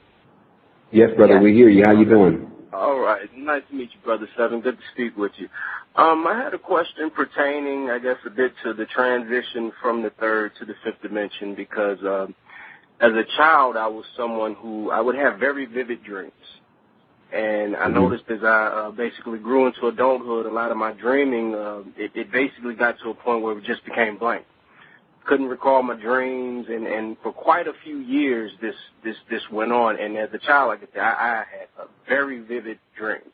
Yes, brother, we hear you. How you doing? All right. Nice to meet you, Brother Sevan. Good to speak with you. I had a question pertaining, I guess, a bit to the transition from the third to the fifth dimension because as a child, I was someone who I would have very vivid dreams. And I noticed as I basically grew into adulthood, a lot of my dreaming, it basically got to a point where it just became blank. Couldn't recall my dreams, and for quite a few years this went on. And as a child, like I said, I had very vivid dreams.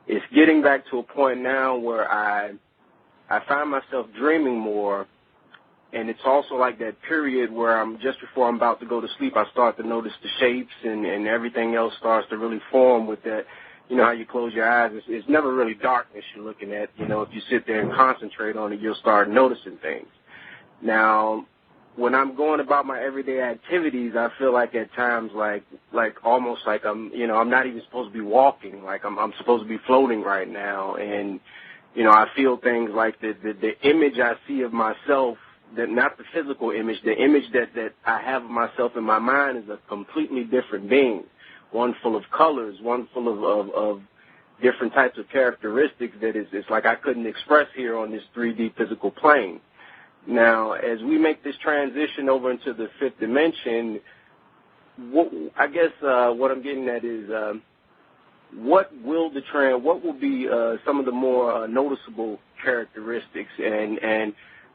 It's getting back to a point now where I find myself dreaming more, and it's also like that period where just before I'm about to go to sleep, I start to notice the shapes and everything else starts to really form with that. You know how you close your eyes, it's never really darkness you're looking at. You know, if you sit there and concentrate on it, you'll start noticing things. Now, when I'm going about my everyday activities, I feel like at times like almost like I'm not even supposed to be walking, like I'm supposed to be floating right now. And, I feel things like the image I see of myself, that not the physical image, the image that I have of myself in my mind is a completely different being, one full of colors, one full of different types of characteristics that it's like I couldn't express here on this 3D physical plane. Now, as we make this transition over into the fifth dimension, what I'm getting at is what will be some of the more noticeable characteristics, and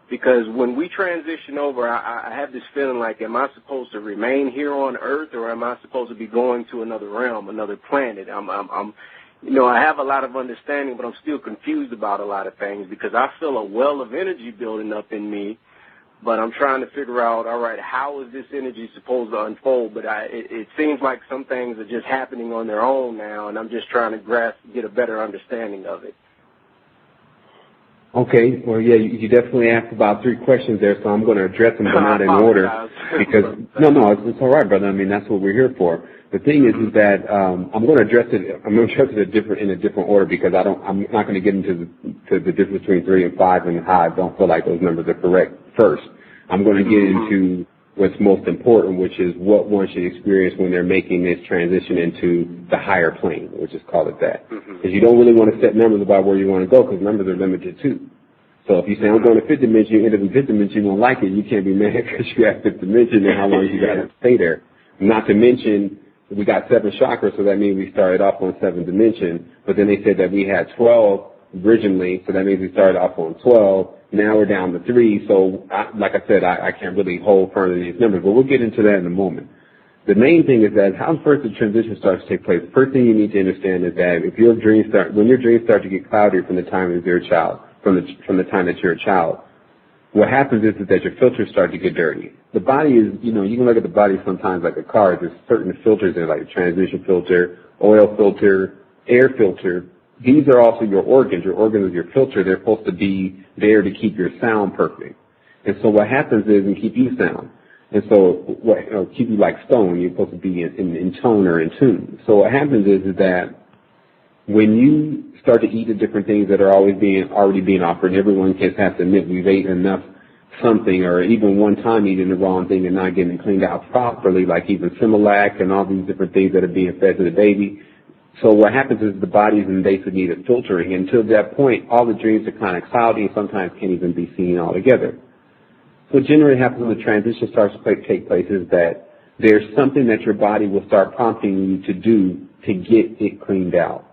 because when we transition over, I have this feeling like, am I supposed to remain here on Earth, or am I supposed to be going to another realm, another planet? I have a lot of understanding, but I'm still confused about a lot of things because I feel a well of energy building up in me, but I'm trying to figure out, all right, how is this energy supposed to unfold? But it seems like some things are just happening on their own now, and I'm just trying to get a better understanding of it. Okay, well, yeah, you definitely asked about 3 questions there, so I'm going to address them, but not in order. Because no, it's all right, brother. I mean, that's what we're here for. The thing is that I'm going to address it. I'm going to address it in a different order because I'm not going to get into the difference between 3 and 5 and how I don't feel like those numbers are correct first. I'm going to get into what's most important, which is what one should experience when they're making this transition into the higher plane, we'll just call it that. Because you don't really want to set numbers about where you want to go because numbers are limited too. So if you say, I'm going to fifth dimension, you end up in fifth dimension, you won't like it, you can't be mad because you have fifth dimension and how long you got to stay there. Not to mention, we got 7 chakras, so that means we started off on 7th dimension, but then they said that we had 12 originally, so that means we started off on 12. Now we're down to 3, so like I said, I can't really hold firm to these numbers, but we'll get into that in a moment. The main thing is that how first the transition starts to take place. The first thing you need to understand is that if your dreams when your dreams start to get cloudier from the time that you're a child, from the time that you're a child, what happens is that your filters start to get dirty. The body is, you can look at the body sometimes like a car. There's certain filters in it, like a transmission filter, oil filter, air filter. These are also your organs. Your organs are your filter. They're supposed to be there to keep your sound perfect. And so what happens is, and keep you sound. And so keep you like stone. You're supposed to be in tone or in tune. So what happens is that when you start to eat the different things that are already being offered, everyone has to admit we've ate enough something, or even one time eating the wrong thing and not getting cleaned out properly, like even Similac and all these different things that are being fed to the baby. So what happens is the body's in basic need of filtering. Until that point, all the dreams are kind of cloudy and sometimes can't even be seen altogether. So what generally happens when the transition starts to take place is that there's something that your body will start prompting you to do to get it cleaned out.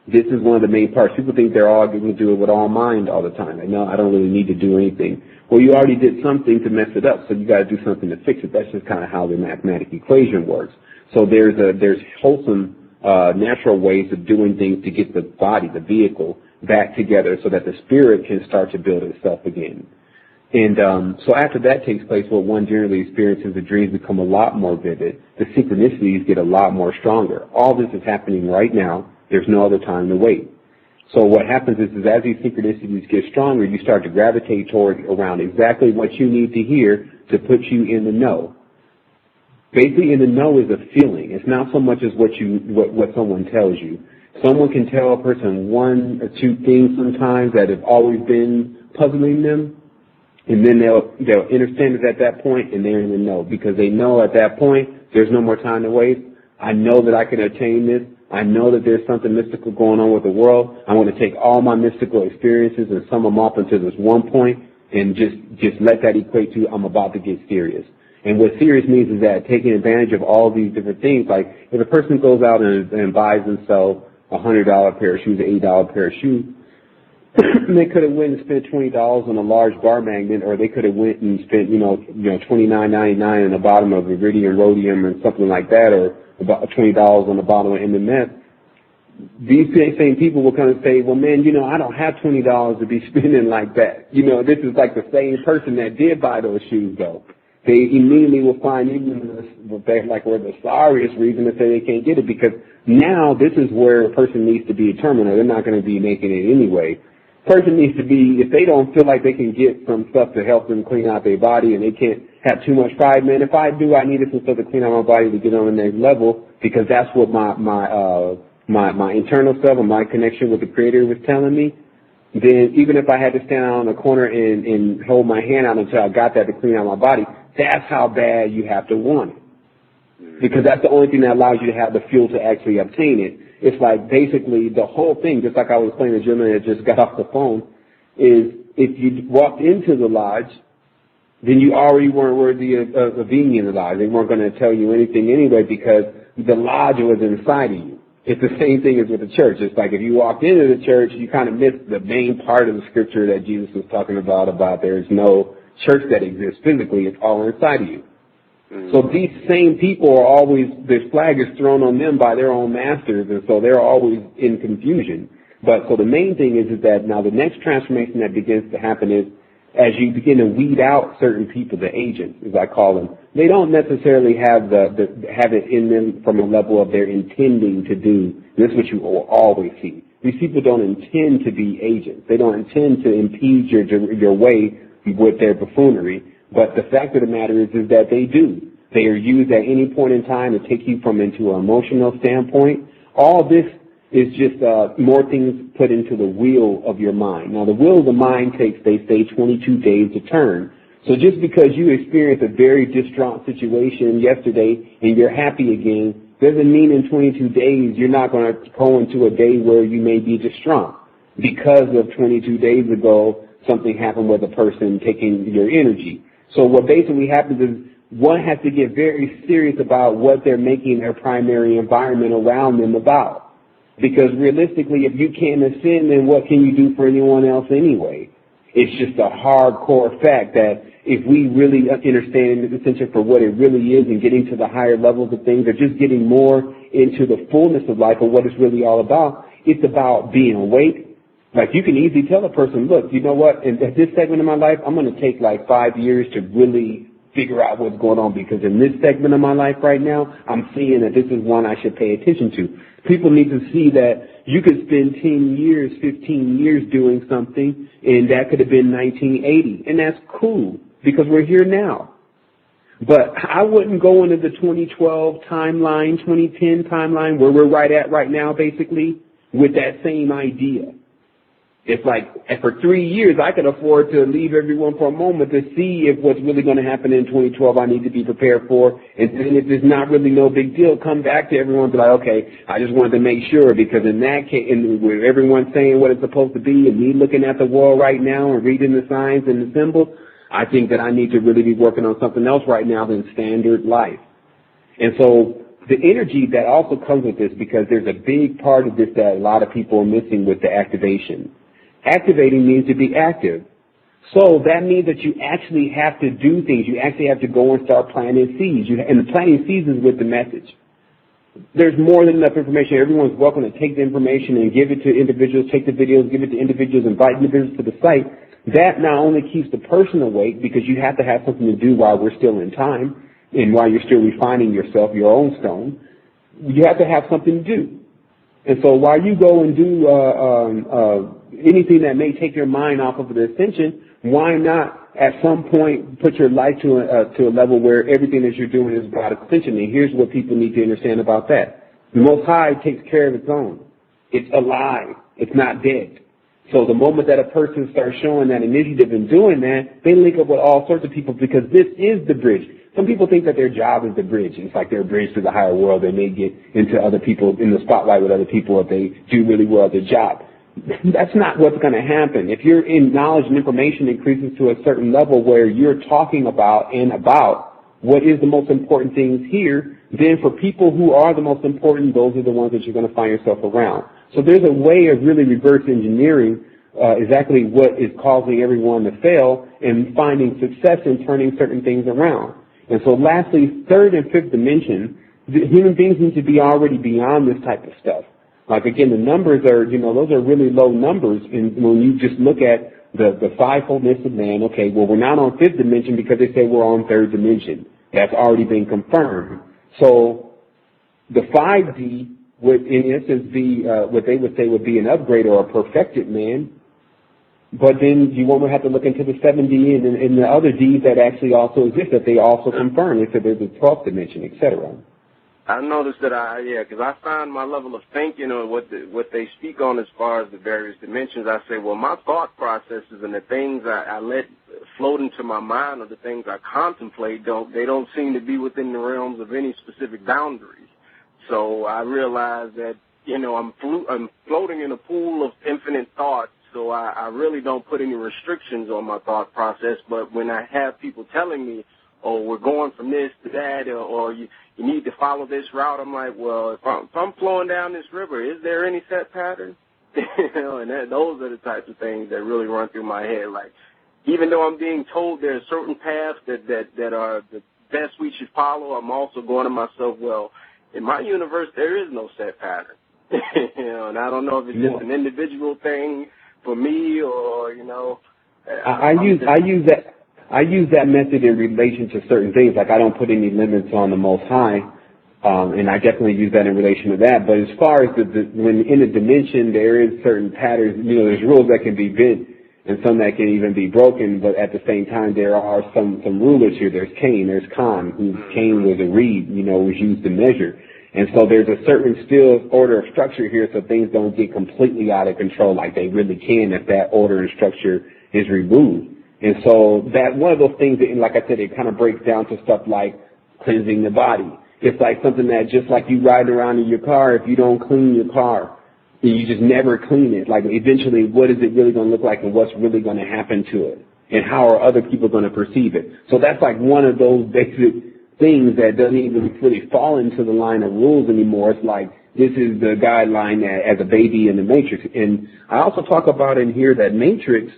This is one of the main parts. People think they're all going to do it with all mind all the time. Like, no, I don't really need to do anything. Well, you already did something to mess it up, so you got to do something to fix it. That's just kind of how the mathematical equation works. So there's wholesome, natural ways of doing things to get the body, the vehicle, back together so that the spirit can start to build itself again. And so after that takes place, what one generally experiences, the dreams become a lot more vivid. The synchronicities get a lot more stronger. All this is happening right now. There's no other time to wait. So what happens is as these synchronicities get stronger, you start to gravitate around exactly what you need to hear to put you in the know. Basically, in the know is a feeling. It's not so much as what someone tells you. Someone can tell a person 1 or 2 things sometimes that have always been puzzling them, and then they'll understand it at that point, and they're in the know because they know at that point there's no more time to waste. I know that I can attain this. I know that there's something mystical going on with the world. I'm going to take all my mystical experiences and sum them up into this one point and just let that equate to I'm about to get serious. And what serious means is that taking advantage of all these different things, like if a person goes out and buys and sells a $100 pair of shoes, an $80 pair of shoes, they could have went and spent $20 on a large bar magnet, or they could have went and spent, $29.99 on the bottom of iridium, rhodium, and something like that, or about $20 on the bottom of MMS. These same people will kind of say, well, man, I don't have $20 to be spending like that. This is like the same person that did buy those shoes, though. They immediately will find the sorriest reason to say they can't get it, because now this is where a person needs to be determined, or they're not going to be making it anyway. Person needs to be, if they don't feel like they can get some stuff to help them clean out their body and they can't have too much pride, man, if I do, I needed some stuff to clean out my body to get on the next level, because that's what my internal self and my connection with the Creator was telling me. Then even if I had to stand on a corner and hold my hand out until I got that to clean out my body, that's how bad you have to want it. Because that's the only thing that allows you to have the fuel to actually obtain it. It's like basically the whole thing, just like I was explaining to the gentleman that just got off the phone, is if you walked into the lodge, then you already weren't worthy of being in the lodge. They weren't going to tell you anything anyway, because the lodge was inside of you. It's the same thing as with the church. It's like if you walked into the church, you kind of missed the main part of the scripture that Jesus was talking about there's no church that exists physically. It's all inside of you. So these same people are always, this flag is thrown on them by their own masters, and so they're always in confusion. But so the main thing is that now the next transformation that begins to happen is as you begin to weed out certain people, the agents, as I call them, they don't necessarily have have it in them from a level of their intending to do. This is what you will always see. These people don't intend to be agents. They don't intend to impede your way with their buffoonery. But the fact of the matter is that they do. They are used at any point in time to take you from into an emotional standpoint. All this is just more things put into the wheel of your mind. Now, the wheel of the mind takes, they say, 22 days to turn. So just because you experienced a very distraught situation yesterday and you're happy again, doesn't mean in 22 days you're not going to go into a day where you may be distraught. Because of 22 days ago, something happened with a person taking your energy. So what basically happens is one has to get very serious about what they're making their primary environment around them about. Because realistically, if you can't ascend, then what can you do for anyone else anyway? It's just a hardcore fact that if we really understand the ascension for what it really is and getting to the higher levels of things, or just getting more into the fullness of life or what it's really all about, it's about being awake. Like, you can easily tell a person, look, you know what, in this segment of my life, I'm going to take like 5 years to really figure out what's going on, because in this segment of my life right now, I'm seeing that this is one I should pay attention to. People need to see that you could spend 10 years, 15 years doing something, and that could have been 1980, and that's cool, because we're here now. But I wouldn't go into the 2012 timeline, 2010 timeline, where we're right now, basically, with that same idea. It's like, for 3 years, I could afford to leave everyone for a moment to see if what's really going to happen in 2012 I need to be prepared for. And then if it's not really no big deal, come back to everyone and be like, okay, I just wanted to make sure, because in that case, with everyone saying what it's supposed to be and me looking at the world right now and reading the signs and the symbols, I think that I need to really be working on something else right now than standard life. And so the energy that also comes with this, because there's a big part of this that a lot of people are missing with the activation. Activating means to be active. So that means that you actually have to do things. You actually have to go and start planting seeds. And the planting seeds is with the message. There's more than enough information. Everyone's welcome to take the information and give it to individuals, take the videos, give it to individuals, invite individuals to the site. That not only keeps the person awake, because you have to have something to do while we're still in time and while you're still refining yourself, your own stone, you have to have something to do. And so while you go and do anything that may take your mind off of the ascension, why not at some point put your life to a level where everything that you're doing is about ascension? And here's what people need to understand about that. The Most High takes care of its own. It's alive. It's not dead. So the moment that a person starts showing that initiative and doing that, they link up with all sorts of people, because this is the bridge. some people think that their job is the bridge. It's like they're a bridge to the higher world. They may get into other people, in the spotlight with other people if they do really well at their job. That's not what's going to happen. If your knowledge and information increases to a certain level where you're talking about what is the most important things here, then for people who are the most important, those are the ones that you're going to find yourself around. So there's a way of really reverse engineering exactly what is causing everyone to fail and finding success in turning certain things around. And so lastly, third and fifth dimension, human beings need to be already beyond this type of stuff. Like, again, the numbers are, those are really low numbers. And when you just look at the fivefoldness of man, okay, well, we're not on fifth dimension because they say we're on third dimension. That's already been confirmed. So the 5D would, in essence, be what they would say would be an upgrade or a perfected man. But then you won't have to look into the 7D and the other Ds that actually also exist that they also confirm. They said there's a 12th dimension, etc. I noticed that because I find my level of thinking or what they speak on as far as the various dimensions, I say, well, my thought processes and the things I let float into my mind or the things I contemplate they don't seem to be within the realms of any specific boundaries. So I realize that, I'm floating in a pool of infinite thoughts, so I really don't put any restrictions on my thought process. But when I have people telling me, oh, we're going from this to that, or you need to follow this route, I'm like, well, if I'm flowing down this river, is there any set pattern? And those are the types of things that really run through my head. Like, even though I'm being told there are certain paths that are the best we should follow, I'm also going to myself, well, in my universe, there is no set pattern. And I don't know if it's just an individual thing for me or, I use that method in relation to certain things. Like, I don't put any limits on the Most High, and I definitely use that in relation to that. But as far as when in a dimension there is certain patterns, there's rules that can be bent and some that can even be broken. But at the same time, there are some rulers here. There's Cain, there's Khan, whose Cain was a reed, was used to measure. And so there's a certain still order of structure here, so things don't get completely out of control like they really can if that order and structure is removed. And so that one of those things, that, like I said, it kind of breaks down to stuff like cleansing the body. It's like something that just like you riding around in your car, if you don't clean your car, you just never clean it. Like, eventually, what is it really going to look like and what's really going to happen to it? And how are other people going to perceive it? So that's like one of those basic things that doesn't even really fall into the line of rules anymore. It's like, this is the guideline as a baby in the Matrix. And I also talk about in here that Matrix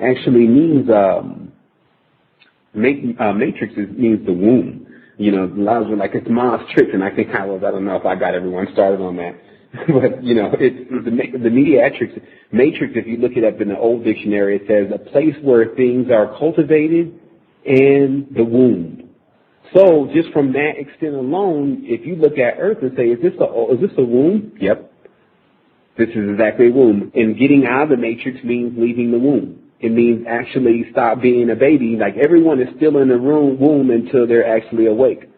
actually means matrix means the womb. A lot of them like it's mom's trick, and I think I don't know if I got everyone started on that, but it's the mediatrix matrix. If you look it up in the old dictionary, it says a place where things are cultivated and the womb. So just from that extent alone, if you look at Earth and say, is this a womb? Yep, this is exactly a womb. And getting out of the matrix means leaving the womb. It means actually stop being a baby. Like, everyone is still in the womb until they're actually awake.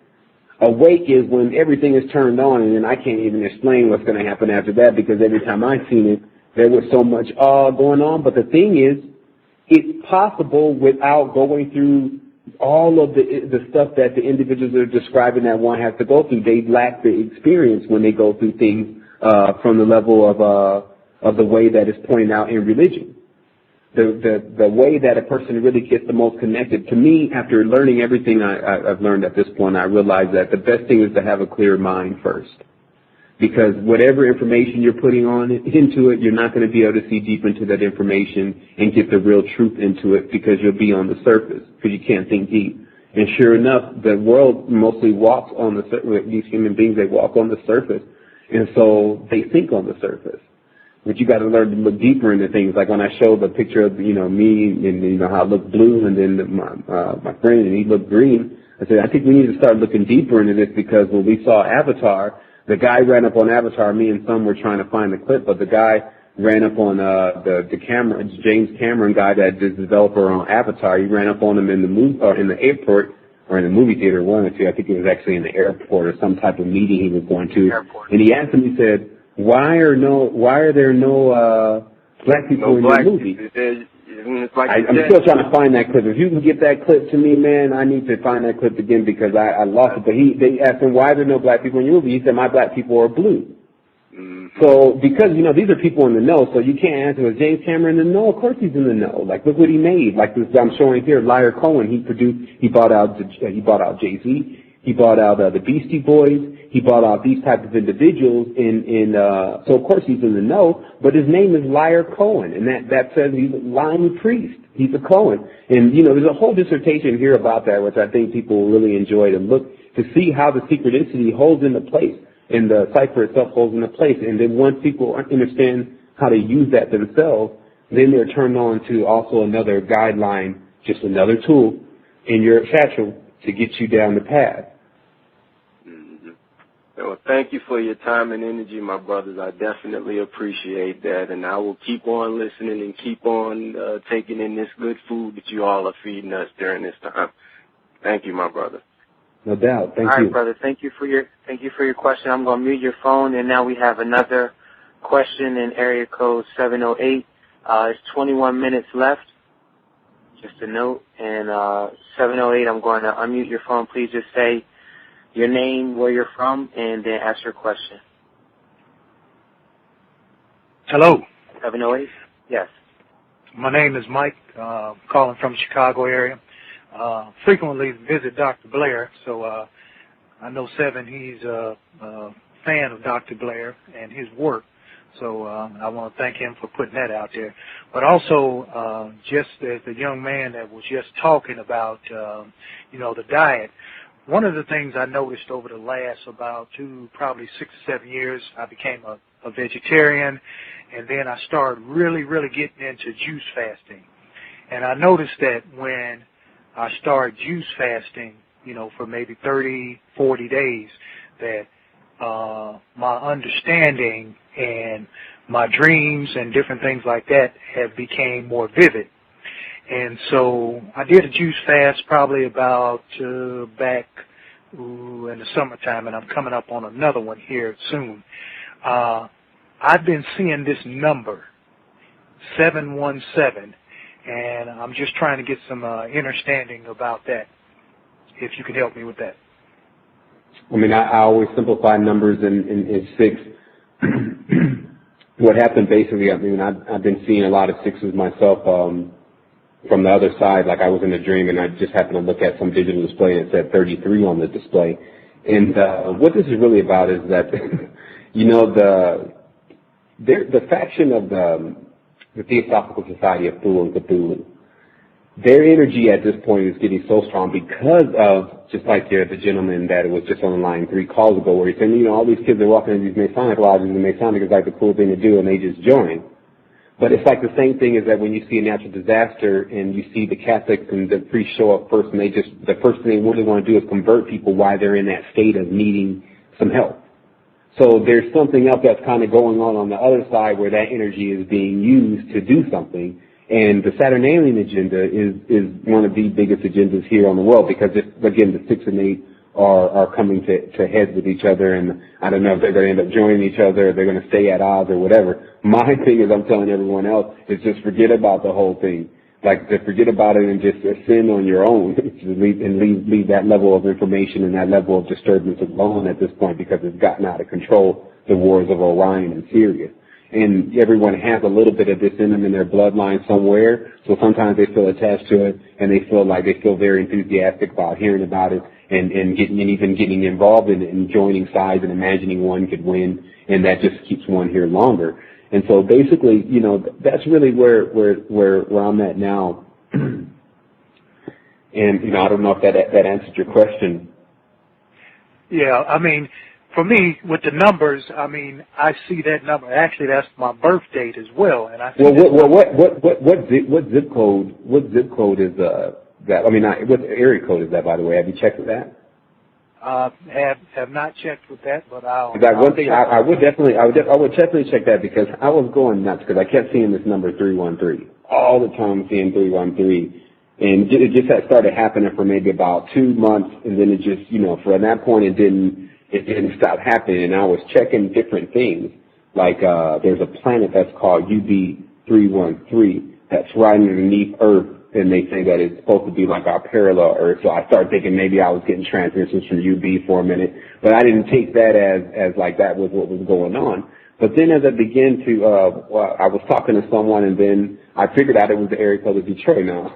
Awake is when everything is turned on, and then I can't even explain what's going to happen after that, because every time I've seen it, there was so much going on. But the thing is, it's possible without going through all of the stuff that the individuals are describing that one has to go through. They lack the experience when they go through things from the level of the way that is pointed out in religion. The way that a person really gets the most connected. To me, after learning everything I've learned at this point, I realized that the best thing is to have a clear mind first. Because whatever information you're putting into it, you're not going to be able to see deep into that information and get the real truth into it, because you'll be on the surface, because you can't think deep. And sure enough, the world mostly walks on the surface. These human beings, they walk on the surface. And so they think on the surface. But you got to learn to look deeper into things. Like when I showed the picture of, me and, how I looked blue, and then my friend, and he looked green. I said, I think we need to start looking deeper into this, because when we saw Avatar, the guy ran up on Avatar. Me and some were trying to find the clip, but the guy ran up on the James Cameron guy that is the developer on Avatar. He ran up on him in the airport, or in the movie theater, one or two. I think it was actually in the airport or some type of meeting he was going to. Airport. And he asked him, he said, why are there no black people in your movie? And it's like I'm still trying to find that clip. If you can get that clip to me, man, I need to find that clip again because I lost it. But they asked him, why are there no black people in your movie? He said, my black people are blue. So, because, these are people in the know, so you can't answer, was James Cameron in the know? Of course he's in the know. Like, look what he made. Like this I'm showing here, Liar Cohen, he bought out Jay-Z, he bought out the Beastie Boys, he bought out these types of individuals so of course he's in the know, but his name is Liar Cohen, and that says he's a lying priest. He's a Cohen. And, there's a whole dissertation here about that, which I think people will really enjoy to look, to see how the synchronicity holds into place. And the cipher itself holds into place. And then once people understand how to use that themselves, then they're turned on to also another guideline, just another tool in your satchel to get you down the path. Well, thank you for your time and energy, my brothers. I definitely appreciate that. And I will keep on listening and keep on taking in this good food that you all are feeding us during this time. Thank you, my brother. No doubt. Thank you. All right, brother. Thank you for your question. I'm going to mute your phone, and now we have another question in area code 708. It's 21 minutes left. Just a note. And 708, I'm going to unmute your phone. Please just say your name, where you're from, and then ask your question. Hello. 708? Yes. My name is Mike, calling from the Chicago area. Frequently visit Dr. Blair, so I know Sevan, he's a fan of Dr. Blair and his work, so I want to thank him for putting that out there. But also, just as the young man that was just talking about, the diet, one of the things I noticed over the last about probably 6 or 7 years, I became a vegetarian, and then I started really, really getting into juice fasting. And I noticed that when I started juice fasting, for maybe 30, 40 days, that my understanding and my dreams and different things like that have became more vivid. And so I did a juice fast probably about back in the summertime, and I'm coming up on another one here soon. I've been seeing this number, 717, and I'm just trying to get some understanding about that, if you could help me with that. I mean, I always simplify numbers in 6. What happened basically, I mean, I've been seeing a lot of 6s myself from the other side. Like I was in a dream and I just happened to look at some digital display and it said 33 on the display. And what this is really about is that, the faction of the Theosophical Society of Thule and Cthulhu, their energy at this point is getting so strong because of, just like the gentleman that was just on the line 3 calls ago where he said, all these kids are walking in these Masonic lodges and Masonic is like the cool thing to do and they just join. But it's like the same thing as that when you see a natural disaster and you see the Catholics and the priests show up first and the first thing they really want to do is convert people while they're in that state of needing some help. So there's something else that's kind of going on the other side where that energy is being used to do something. And the Saturnalian agenda is one of the biggest agendas here on the world because, again, the 6 and 8 are coming to heads with each other, and I don't know if they're going to end up joining each other or they're going to stay at odds or whatever. My thing is I'm telling everyone else is just forget about the whole thing. Like, to forget about it and just ascend on your own and leave that level of information and that level of disturbance alone at this point because it's gotten out of control, the wars of Orion and Sirius. And everyone has a little bit of this in them in their bloodline somewhere, so sometimes they feel attached to it and they feel very enthusiastic about hearing about it and even getting involved in it and joining sides and imagining one could win, and that just keeps one here longer. And so basically, that's really where I'm at now. And, I don't know if that answered your question. Yeah, I mean, for me, with the numbers, I mean, I see that number. Actually, that's my birth date as well. And I see what zip code is that? I mean, what area code is that, by the way? Have you checked with that? Have not checked with that, but I'll. One thing I would definitely check that because I was going nuts because I kept seeing this number 313 all the time, seeing 313, and it just had started happening for maybe about 2 months, and then it just from that point it didn't stop happening, and I was checking different things like there's a planet that's called UB 313 that's right underneath Earth, and they say that it's supposed to be like our parallel Earth. So I started thinking maybe I was getting transmissions from UB for a minute, but I didn't take that as like that was what was going on. But then as I began to, I was talking to someone, and then I figured out it was the area code of Detroit. Now,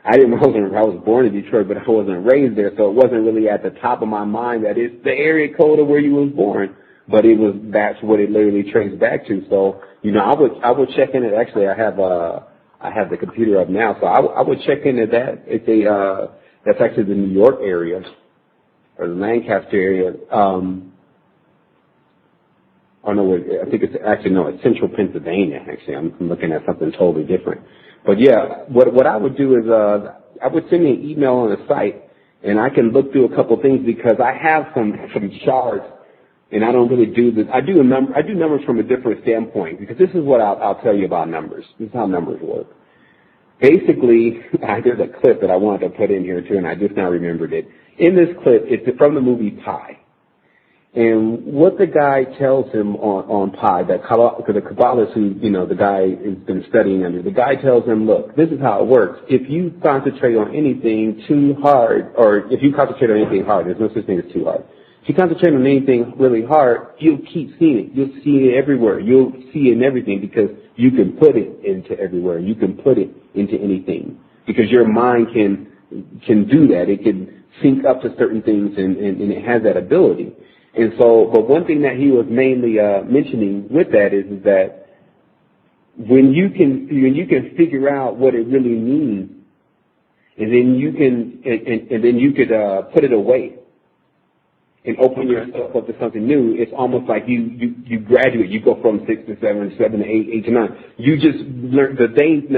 I was born in Detroit, but I wasn't raised there, so it wasn't really at the top of my mind that it's the area code of where you was born. But that's what it literally traced back to. So, I would check in it. Actually, I have the computer up now, so I would check into that. That's actually the New York area, or the Lancaster area. It's central Pennsylvania, actually. I'm looking at something totally different. But yeah, what I would do is, I would send me an email on the site, and I can look through a couple things because I have some charts, and I don't really do this. I do numbers from a different standpoint, because this is what I'll tell you about numbers. This is how numbers work. Basically, there's a clip that I wanted to put in here too, and I just now remembered it. In this clip, it's from the movie Pi. And what the guy tells him on Pi, the Kabbalist who, the guy has been studying under, the guy tells him, look, this is how it works. If you concentrate on anything too hard, or if you concentrate on anything hard, there's no such thing as too hard. If you concentrate on anything really hard, you'll keep seeing it. You'll see it everywhere. You'll see it in everything, because you can put it into everywhere. You can put it into anything, because your mind can do that. It can sync up to certain things, and it has that ability. And so, but one thing that he was mainly mentioning with that is that when you can figure out what it really means, and then you could put it away and open yourself up to something new. It's almost like you graduate. You go from 6 to 7, 7 to 8, 8 to 9. You just learn the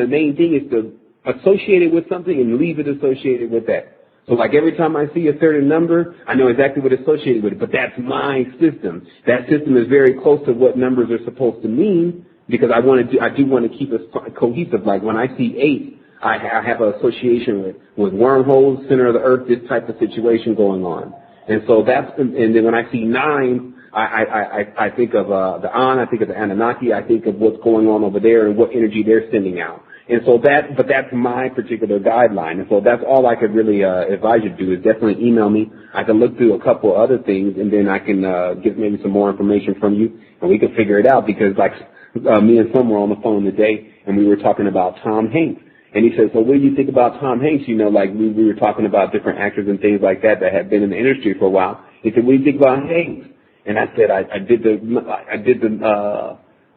main thing is to associate it with something and leave it associated with that. So like every time I see a certain number, I know exactly what is associated with it, but that's my system. That system is very close to what numbers are supposed to mean, because I do want to keep it cohesive. Like when I see 8, I have an association with wormholes, center of the earth, this type of situation going on. And so and then when I see 9, I think of the I think of the Anunnaki, I think of what's going on over there and what energy they're sending out. And so that's my particular guideline. And so that's all I could really advise you to do is definitely email me. I can look through a couple other things, and then I can get maybe some more information from you, and we can figure it out. Because like me and Sam were on the phone today, and we were talking about Tom Hanks. And he said, so what do you think about Tom Hanks? Like we were talking about different actors and things like that have been in the industry for a while. He said, what do you think about Hanks? And I said, I did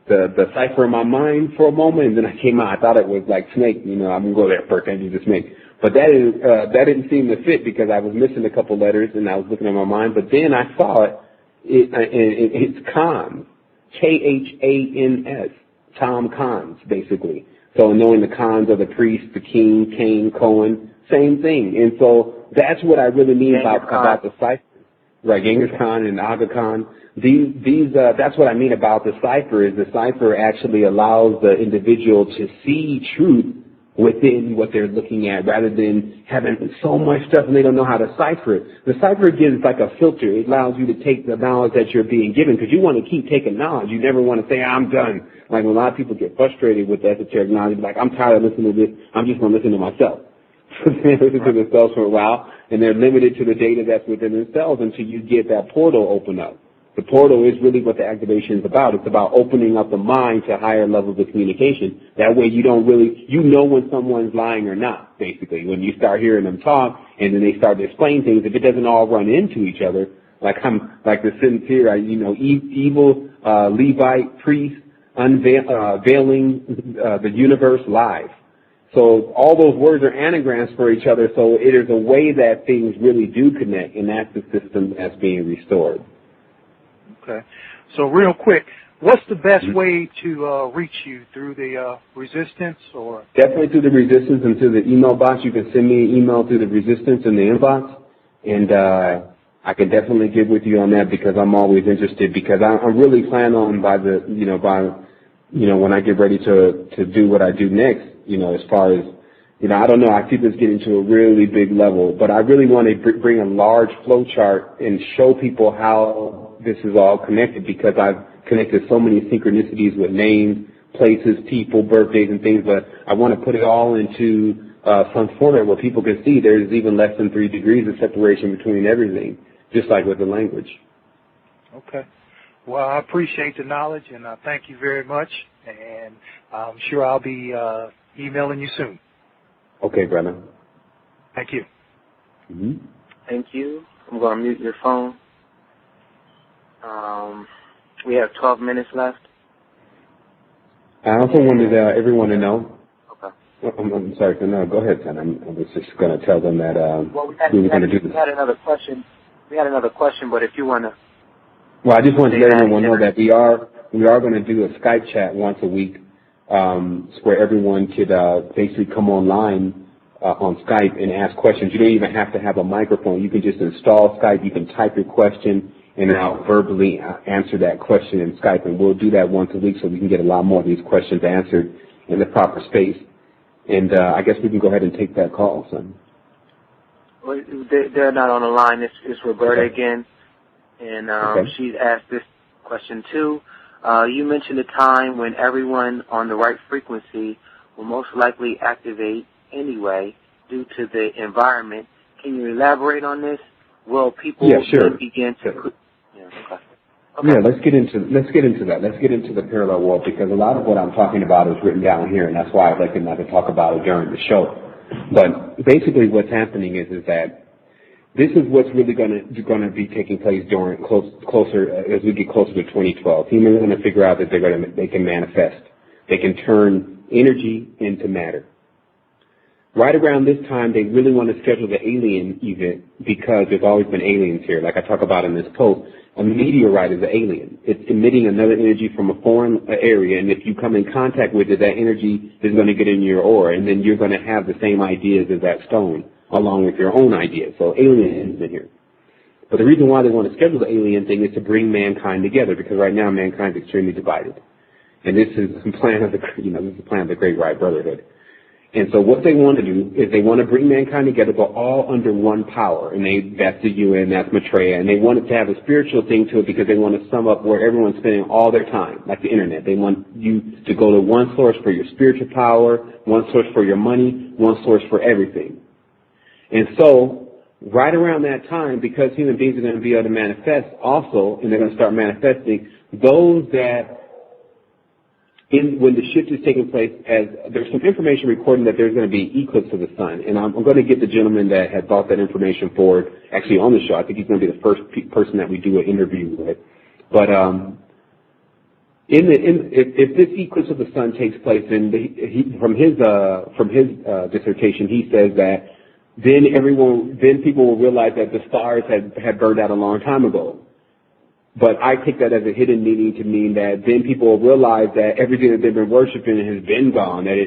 the cipher in my mind for a moment, and then I came out. I thought it was like Snake. I'm gonna go there first, and do the Snake. But that didn't seem to fit, because I was missing a couple letters, and I was looking at my mind. But then I saw it. It's Khans, Khans, Tom Khans, basically. So knowing the Khans are the priest, the king, Cain, Cohen, same thing. And so that's what I really mean about the cipher. Right, Genghis Khan and Aga Khan. That's what I mean about the cipher, is the cipher actually allows the individual to see truth within what they're looking at, rather than having so much stuff and they don't know how to cipher it. The cipher gives like a filter. It allows you to take the knowledge that you're being given, because you want to keep taking knowledge. You never want to say, I'm done. Like a lot of people get frustrated with the esoteric knowledge, like, I'm tired of listening to this. I'm just going to listen to myself. They listen to themselves for a while, and they're limited to the data that's within themselves until you get that portal open up. The portal is really what the activation is about. It's about opening up the mind to higher levels of communication. That way you don't really, when someone's lying or not, basically. When you start hearing them talk, and then they start to explain things, if it doesn't all run into each other, like the sentence here, evil Levite priest unveiling the universe live. So all those words are anagrams for each other, so it is a way that things really do connect, and that's the system that's being restored. Okay. So real quick, what's the best way to reach you? Through the resistance, or? Definitely through the resistance and through the email box. You can send me an email through the resistance in the inbox, and I can definitely get with you on that, because I'm always interested, because I'm really planning on when I get ready to do what I do next, as far as, I don't know, I see this getting to a really big level, but I really want to bring a large flow chart and show people how this is all connected, because I've connected so many synchronicities with names, places, people, birthdays, and things, but I want to put it all into some format where people can see there's even less than 3 degrees of separation between everything, just like with the language. Okay. Well, I appreciate the knowledge, and I thank you very much, and I'm sure I'll be emailing you soon. Okay, brother. Thank you. Mm-hmm. Thank you. I'm going to mute your phone. We have 12 minutes left. I also wanted everyone to know. Okay. I'm sorry, no, go ahead, son. I was just going to tell them that we were going to do this. We had another question. But if you want to. Well, I just wanted to let everyone know that we are going to do a Skype chat once a week, where everyone could basically come online on Skype and ask questions. You don't even have to have a microphone. You can just install Skype. You can type your question, and I'll verbally answer that question in Skype. And we'll do that once a week so we can get a lot more of these questions answered in the proper space. And I guess we can go ahead and take that call, son. Well, they're not on the line. It's Roberta again. And she's asked this question too. You mentioned a time when everyone on the right frequency will most likely activate anyway due to the environment. Can you elaborate on this? Will people then begin to? Yeah, let's get into that. Let's get into the parallel world, because a lot of what I'm talking about is written down here, and that's why I'd like to talk about it during the show. But basically, what's happening is that this is what's really going to be taking place during closer as we get closer to 2012. Humans are going to figure out that they can manifest. They can turn energy into matter. Right around this time, they really want to schedule the alien event, because there's always been aliens here. Like I talk about in this post, a meteorite is an alien. It's emitting another energy from a foreign area, and if you come in contact with it, that energy is going to get in your aura, and then you're going to have the same ideas as that stone, along with your own ideas. So alien is in here. But the reason why they want to schedule the alien thing is to bring mankind together, because right now mankind is extremely divided. And this is the plan of the Great White Brotherhood. And so what they want to do is they want to bring mankind together, but all under one power. And that's the UN, that's Maitreya. And they want it to have a spiritual thing to it, because they want to sum up where everyone's spending all their time, like the internet. They want you to go to one source for your spiritual power, one source for your money, one source for everything. And so right around that time, because human beings are going to be able to manifest also, and they're going to start manifesting, those that when the shift is taking place, as there's some information recording that there's going to be eclipse of the sun, and I'm going to get the gentleman that had brought that information forward actually on the show. I think he's going to be the first person that we do an interview with. But if this eclipse of the sun takes place, then from his dissertation, he says that then people will realize that the stars had burned out a long time ago. But I take that as a hidden meaning to mean that then people will realize that everything that they've been worshiping has been gone. That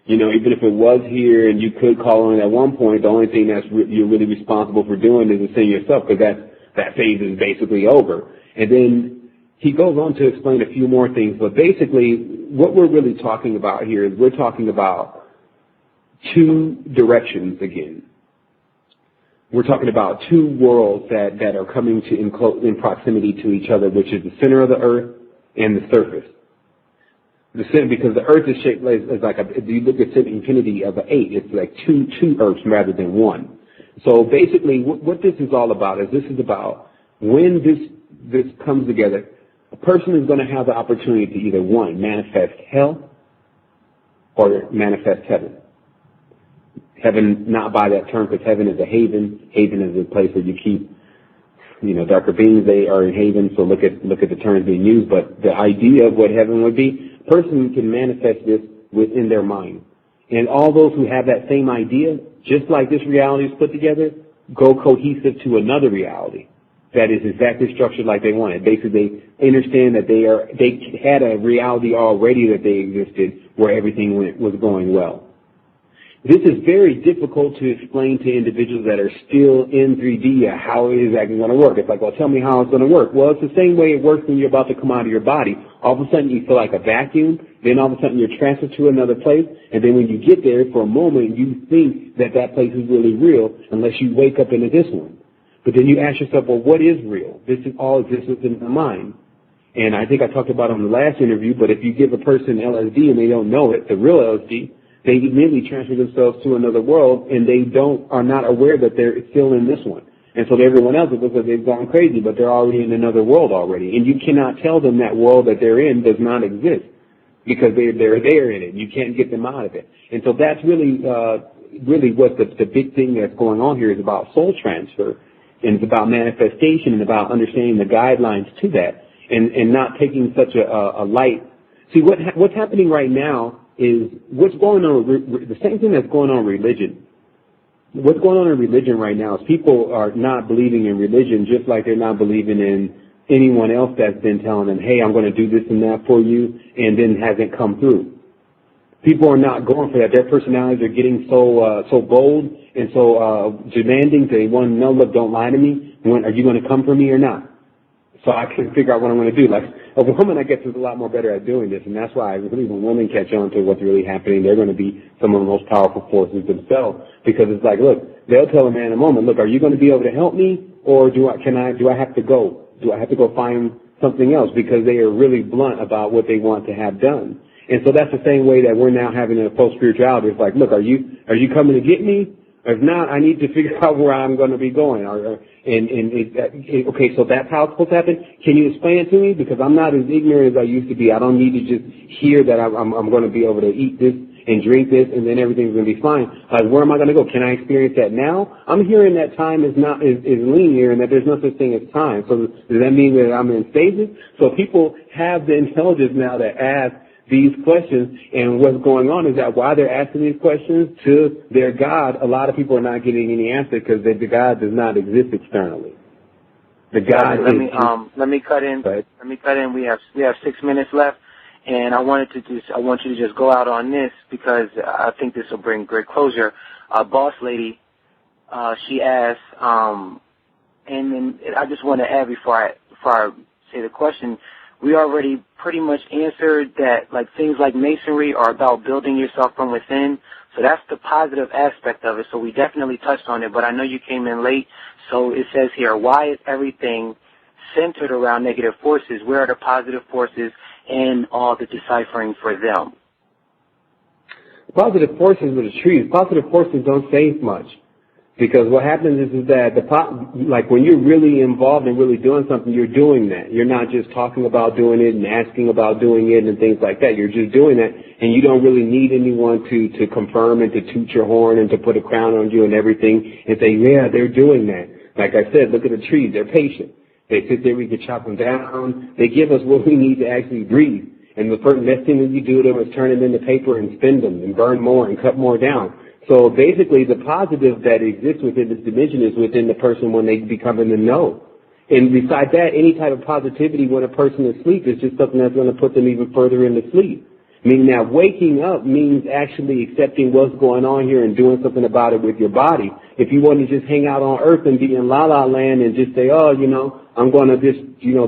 even if it was here and you could call on it at one point, the only thing you're really responsible for doing is to sin yourself, because that phase is basically over. And then he goes on to explain a few more things. But basically, what we're really talking about here is we're talking about two directions again. We're talking about two worlds that are coming in proximity to each other, which is the center of the earth and the surface. The center, because the earth is shaped as like if you look at the infinity of an 8, it's like two earths rather than one. So basically, what this is all about is this is about when this comes together, a person is going to have the opportunity to either one, manifest hell or manifest heaven. Heaven, not by that term, because heaven is a haven. Haven is a place where you keep, darker beings. They are in haven. So look at the terms being used. But the idea of what heaven would be, a person can manifest this within their mind. And all those who have that same idea, just like this reality is put together, go cohesive to another reality that is exactly structured like they want it. Basically, they understand that they had a reality already that they existed where everything was going well. This is very difficult to explain to individuals that are still in 3D how it is actually going to work. It's like, well, tell me how it's going to work. Well, it's the same way it works when you're about to come out of your body. All of a sudden you feel like a vacuum, then all of a sudden you're transferred to another place, and then when you get there for a moment you think that place is really real unless you wake up into this one. But then you ask yourself, well, what is real? This is all existence in the mind. And I think I talked about it on the last interview, but if you give a person LSD and they don't know it, the real LSD, they immediately transfer themselves to another world, and they are not aware that they're still in this one. And so to everyone else, it looks like they've gone crazy, but they're already in another world already. And you cannot tell them that world that they're in does not exist because they're there in it. You can't get them out of it. And so that's really what the big thing that's going on here is about soul transfer, and it's about manifestation and about understanding the guidelines to that, and not taking such a light. See, what's happening right now is what's going on, the same thing that's going on in religion. What's going on in religion right now is people are not believing in religion just like they're not believing in anyone else that's been telling them, hey, I'm going to do this and that for you, and then hasn't come through. People are not going for that. Their personalities are getting so bold and so demanding. They want to know, look, don't lie to me. Are you going to come for me or not? So I can figure out what I'm going to do. Like a woman, I guess, is a lot more better at doing this, and that's why I believe when women catch on to what's really happening, they're going to be some of the most powerful forces themselves. Because it's like, look, they'll tell a man in a moment, look, are you going to be able to help me, or do I have to go? Do I have to go find something else? Because they are really blunt about what they want to have done. And so that's the same way that we're now having a post-spirituality. It's like, look, are you coming to get me? If not, I need to figure out where I'm going to be going. Okay, so that's how it's supposed to happen. Can you explain it to me? Because I'm not as ignorant as I used to be. I don't need to just hear that I'm going to be able to eat this and drink this, and then everything's going to be fine. Like, where am I going to go? Can I experience that now? I'm hearing that time is linear, and that there's no such thing as time. So does that mean that I'm in stages? So people have the intelligence now to ask these questions, and what's going on is that while they're asking these questions to their God, a lot of people are not getting any answer because the God does not exist externally. The God. Let me cut in. Right. Let me cut in. We have 6 minutes left, and I want you to just go out on this because I think this will bring great closure. Boss lady, she asked, and then I just want to add before I say the question. We already pretty much answered that, like, things like Masonry are about building yourself from within. So that's the positive aspect of it. So we definitely touched on it, but I know you came in late. So it says here, why is everything centered around negative forces? Where are the positive forces and all the deciphering for them? Positive forces are the trees. Positive forces don't say much. Because what happens is that like when you're really involved in really doing something, you're doing that. You're not just talking about doing it and asking about doing it and things like that. You're just doing that, and you don't really need anyone to confirm and to toot your horn and to put a crown on you and everything and say, yeah, they're doing that. Like I said, look at the trees. They're patient. They sit there, we can chop them down. They give us what we need to actually breathe. And the first best thing that you do to them is turn them into paper and spin them and burn more and cut more down. So basically, the positive that exists within this dimension is within the person when they become in the know. And besides that, any type of positivity when a person is asleep is just something that's going to put them even further into sleep. Meaning that waking up means actually accepting what's going on here and doing something about it with your body. If you want to just hang out on earth and be in la-la land and just say, oh, I'm going to just,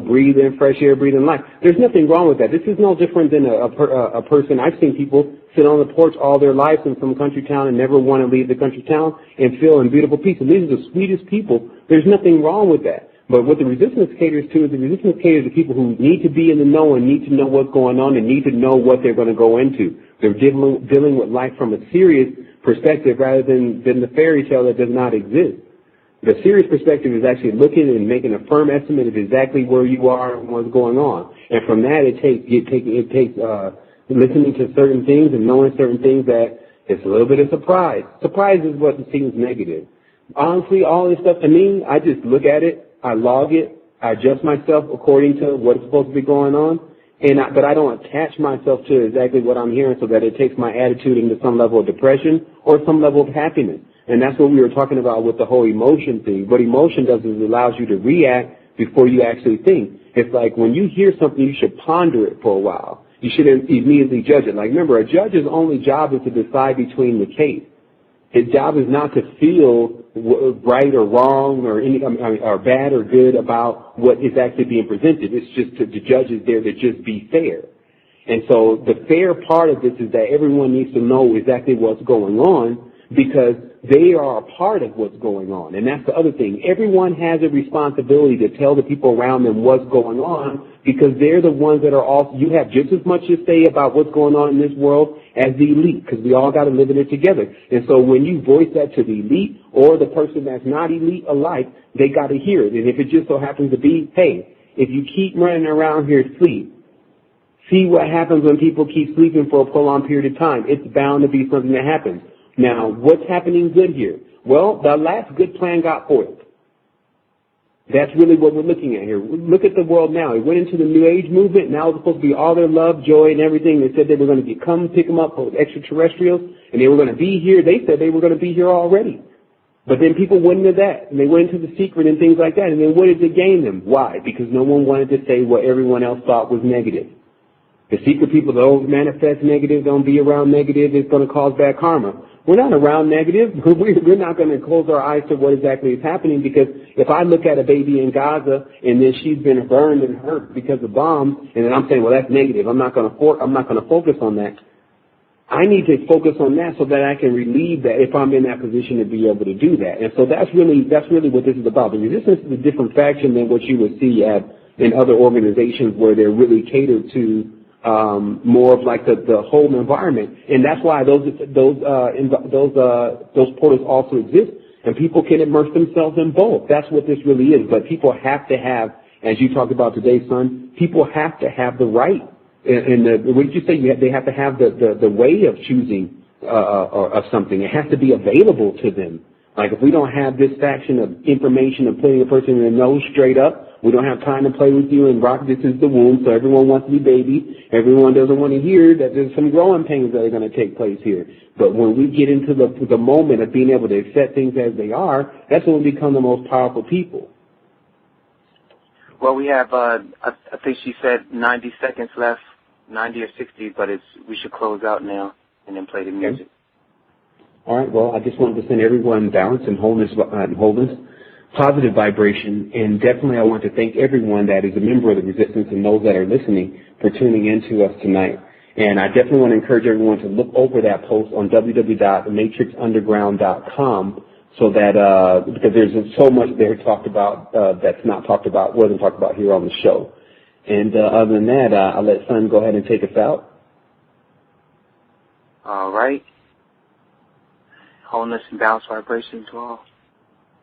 breathe in fresh air, breathe in life. There's nothing wrong with that. This is no different than a person. I've seen people sit on the porch all their lives in some country town and never want to leave the country town and feel in beautiful peace. And these are the sweetest people. There's nothing wrong with that. But what the resistance caters to is the resistance caters to people who need to be in the know and need to know what's going on and need to know what they're going to go into. They're dealing with life from a serious perspective rather than the fairy tale that does not exist. The serious perspective is actually looking and making a firm estimate of exactly where you are and what's going on. And from that, it takes listening to certain things and knowing certain things that it's a little bit of surprise. Surprise is what seems negative. Honestly, all this stuff to me, I just look at it, I log it, I adjust myself according to what's supposed to be going on, but I don't attach myself to exactly what I'm hearing so that it takes my attitude into some level of depression or some level of happiness. And that's what we were talking about with the whole emotion thing. What emotion does is it allows you to react before you actually think. It's like when you hear something, you should ponder it for a while. You shouldn't immediately judge it. Like, remember, a judge's only job is to decide between the case. His job is not to feel right or wrong or bad or good about what is actually being presented. It's just the judge is there to just be fair. And so the fair part of this is that everyone needs to know exactly what's going on, because they are a part of what's going on. And that's the other thing. Everyone has a responsibility to tell the people around them what's going on, because they're the ones that are all, you have just as much to say about what's going on in this world as the elite, because we all got to live in it together. And so when you voice that to the elite or the person that's not elite alike, they got to hear it. And if it just so happens to be, hey, if you keep running around here asleep, see what happens when people keep sleeping for a prolonged period of time. It's bound to be something that happens. Now, what's happening good here? Well, the last good plan got foiled. That's really what we're looking at here. Look at the world now. It went into the New Age movement. Now it's supposed to be all their love, joy, and everything. They said they were going to come pick them up for extraterrestrials, and they were going to be here. They said they were going to be here already. But then people went into that, and they went into the secret and things like that. And then what did it gain them? Why? Because no one wanted to say what everyone else thought was negative. The secret people don't manifest negative, don't be around negative, it's going to cause bad karma. We're not around negative. We're not going to close our eyes to what exactly is happening, because if I look at a baby in Gaza and then she's been burned and hurt because of bombs, and then I'm saying, well, that's negative, I'm not going to focus on that. I need to focus on that so that I can relieve that if I'm in that position to be able to do that. And so that's really what this is about. The resistance is a different faction than what you would see in other organizations where they're really catered to more of like the whole environment, and that's why those portals also exist, and people can immerse themselves in both. That's what this really is. But people have to have, as you talked about today, son, people have to have the right, and what did you say? They have to have the way of choosing of something. It has to be available to them. Like if we don't have this faction of information of putting a person in the nose straight up, we don't have time to play with you and rock, this is the womb, so everyone wants to be baby. Everyone doesn't want to hear that there's some growing pains that are going to take place here. But when we get into the moment of being able to accept things as they are, that's when we become the most powerful people. Well, we have, I think she said 90 seconds left, 90 or 60, but we should close out now and then play the music. Okay. All right, well, I just wanted to send everyone balance and wholeness, positive vibration, and definitely I want to thank everyone that is a member of the Resistance and those that are listening for tuning in to us tonight. And I definitely want to encourage everyone to look over that post on www.matrixunderground.com so that, because there's so much there talked about that's not talked about, wasn't talked about here on the show. And other than that, I'll let Son go ahead and take us out. All right. Wholeness and balance vibration to all.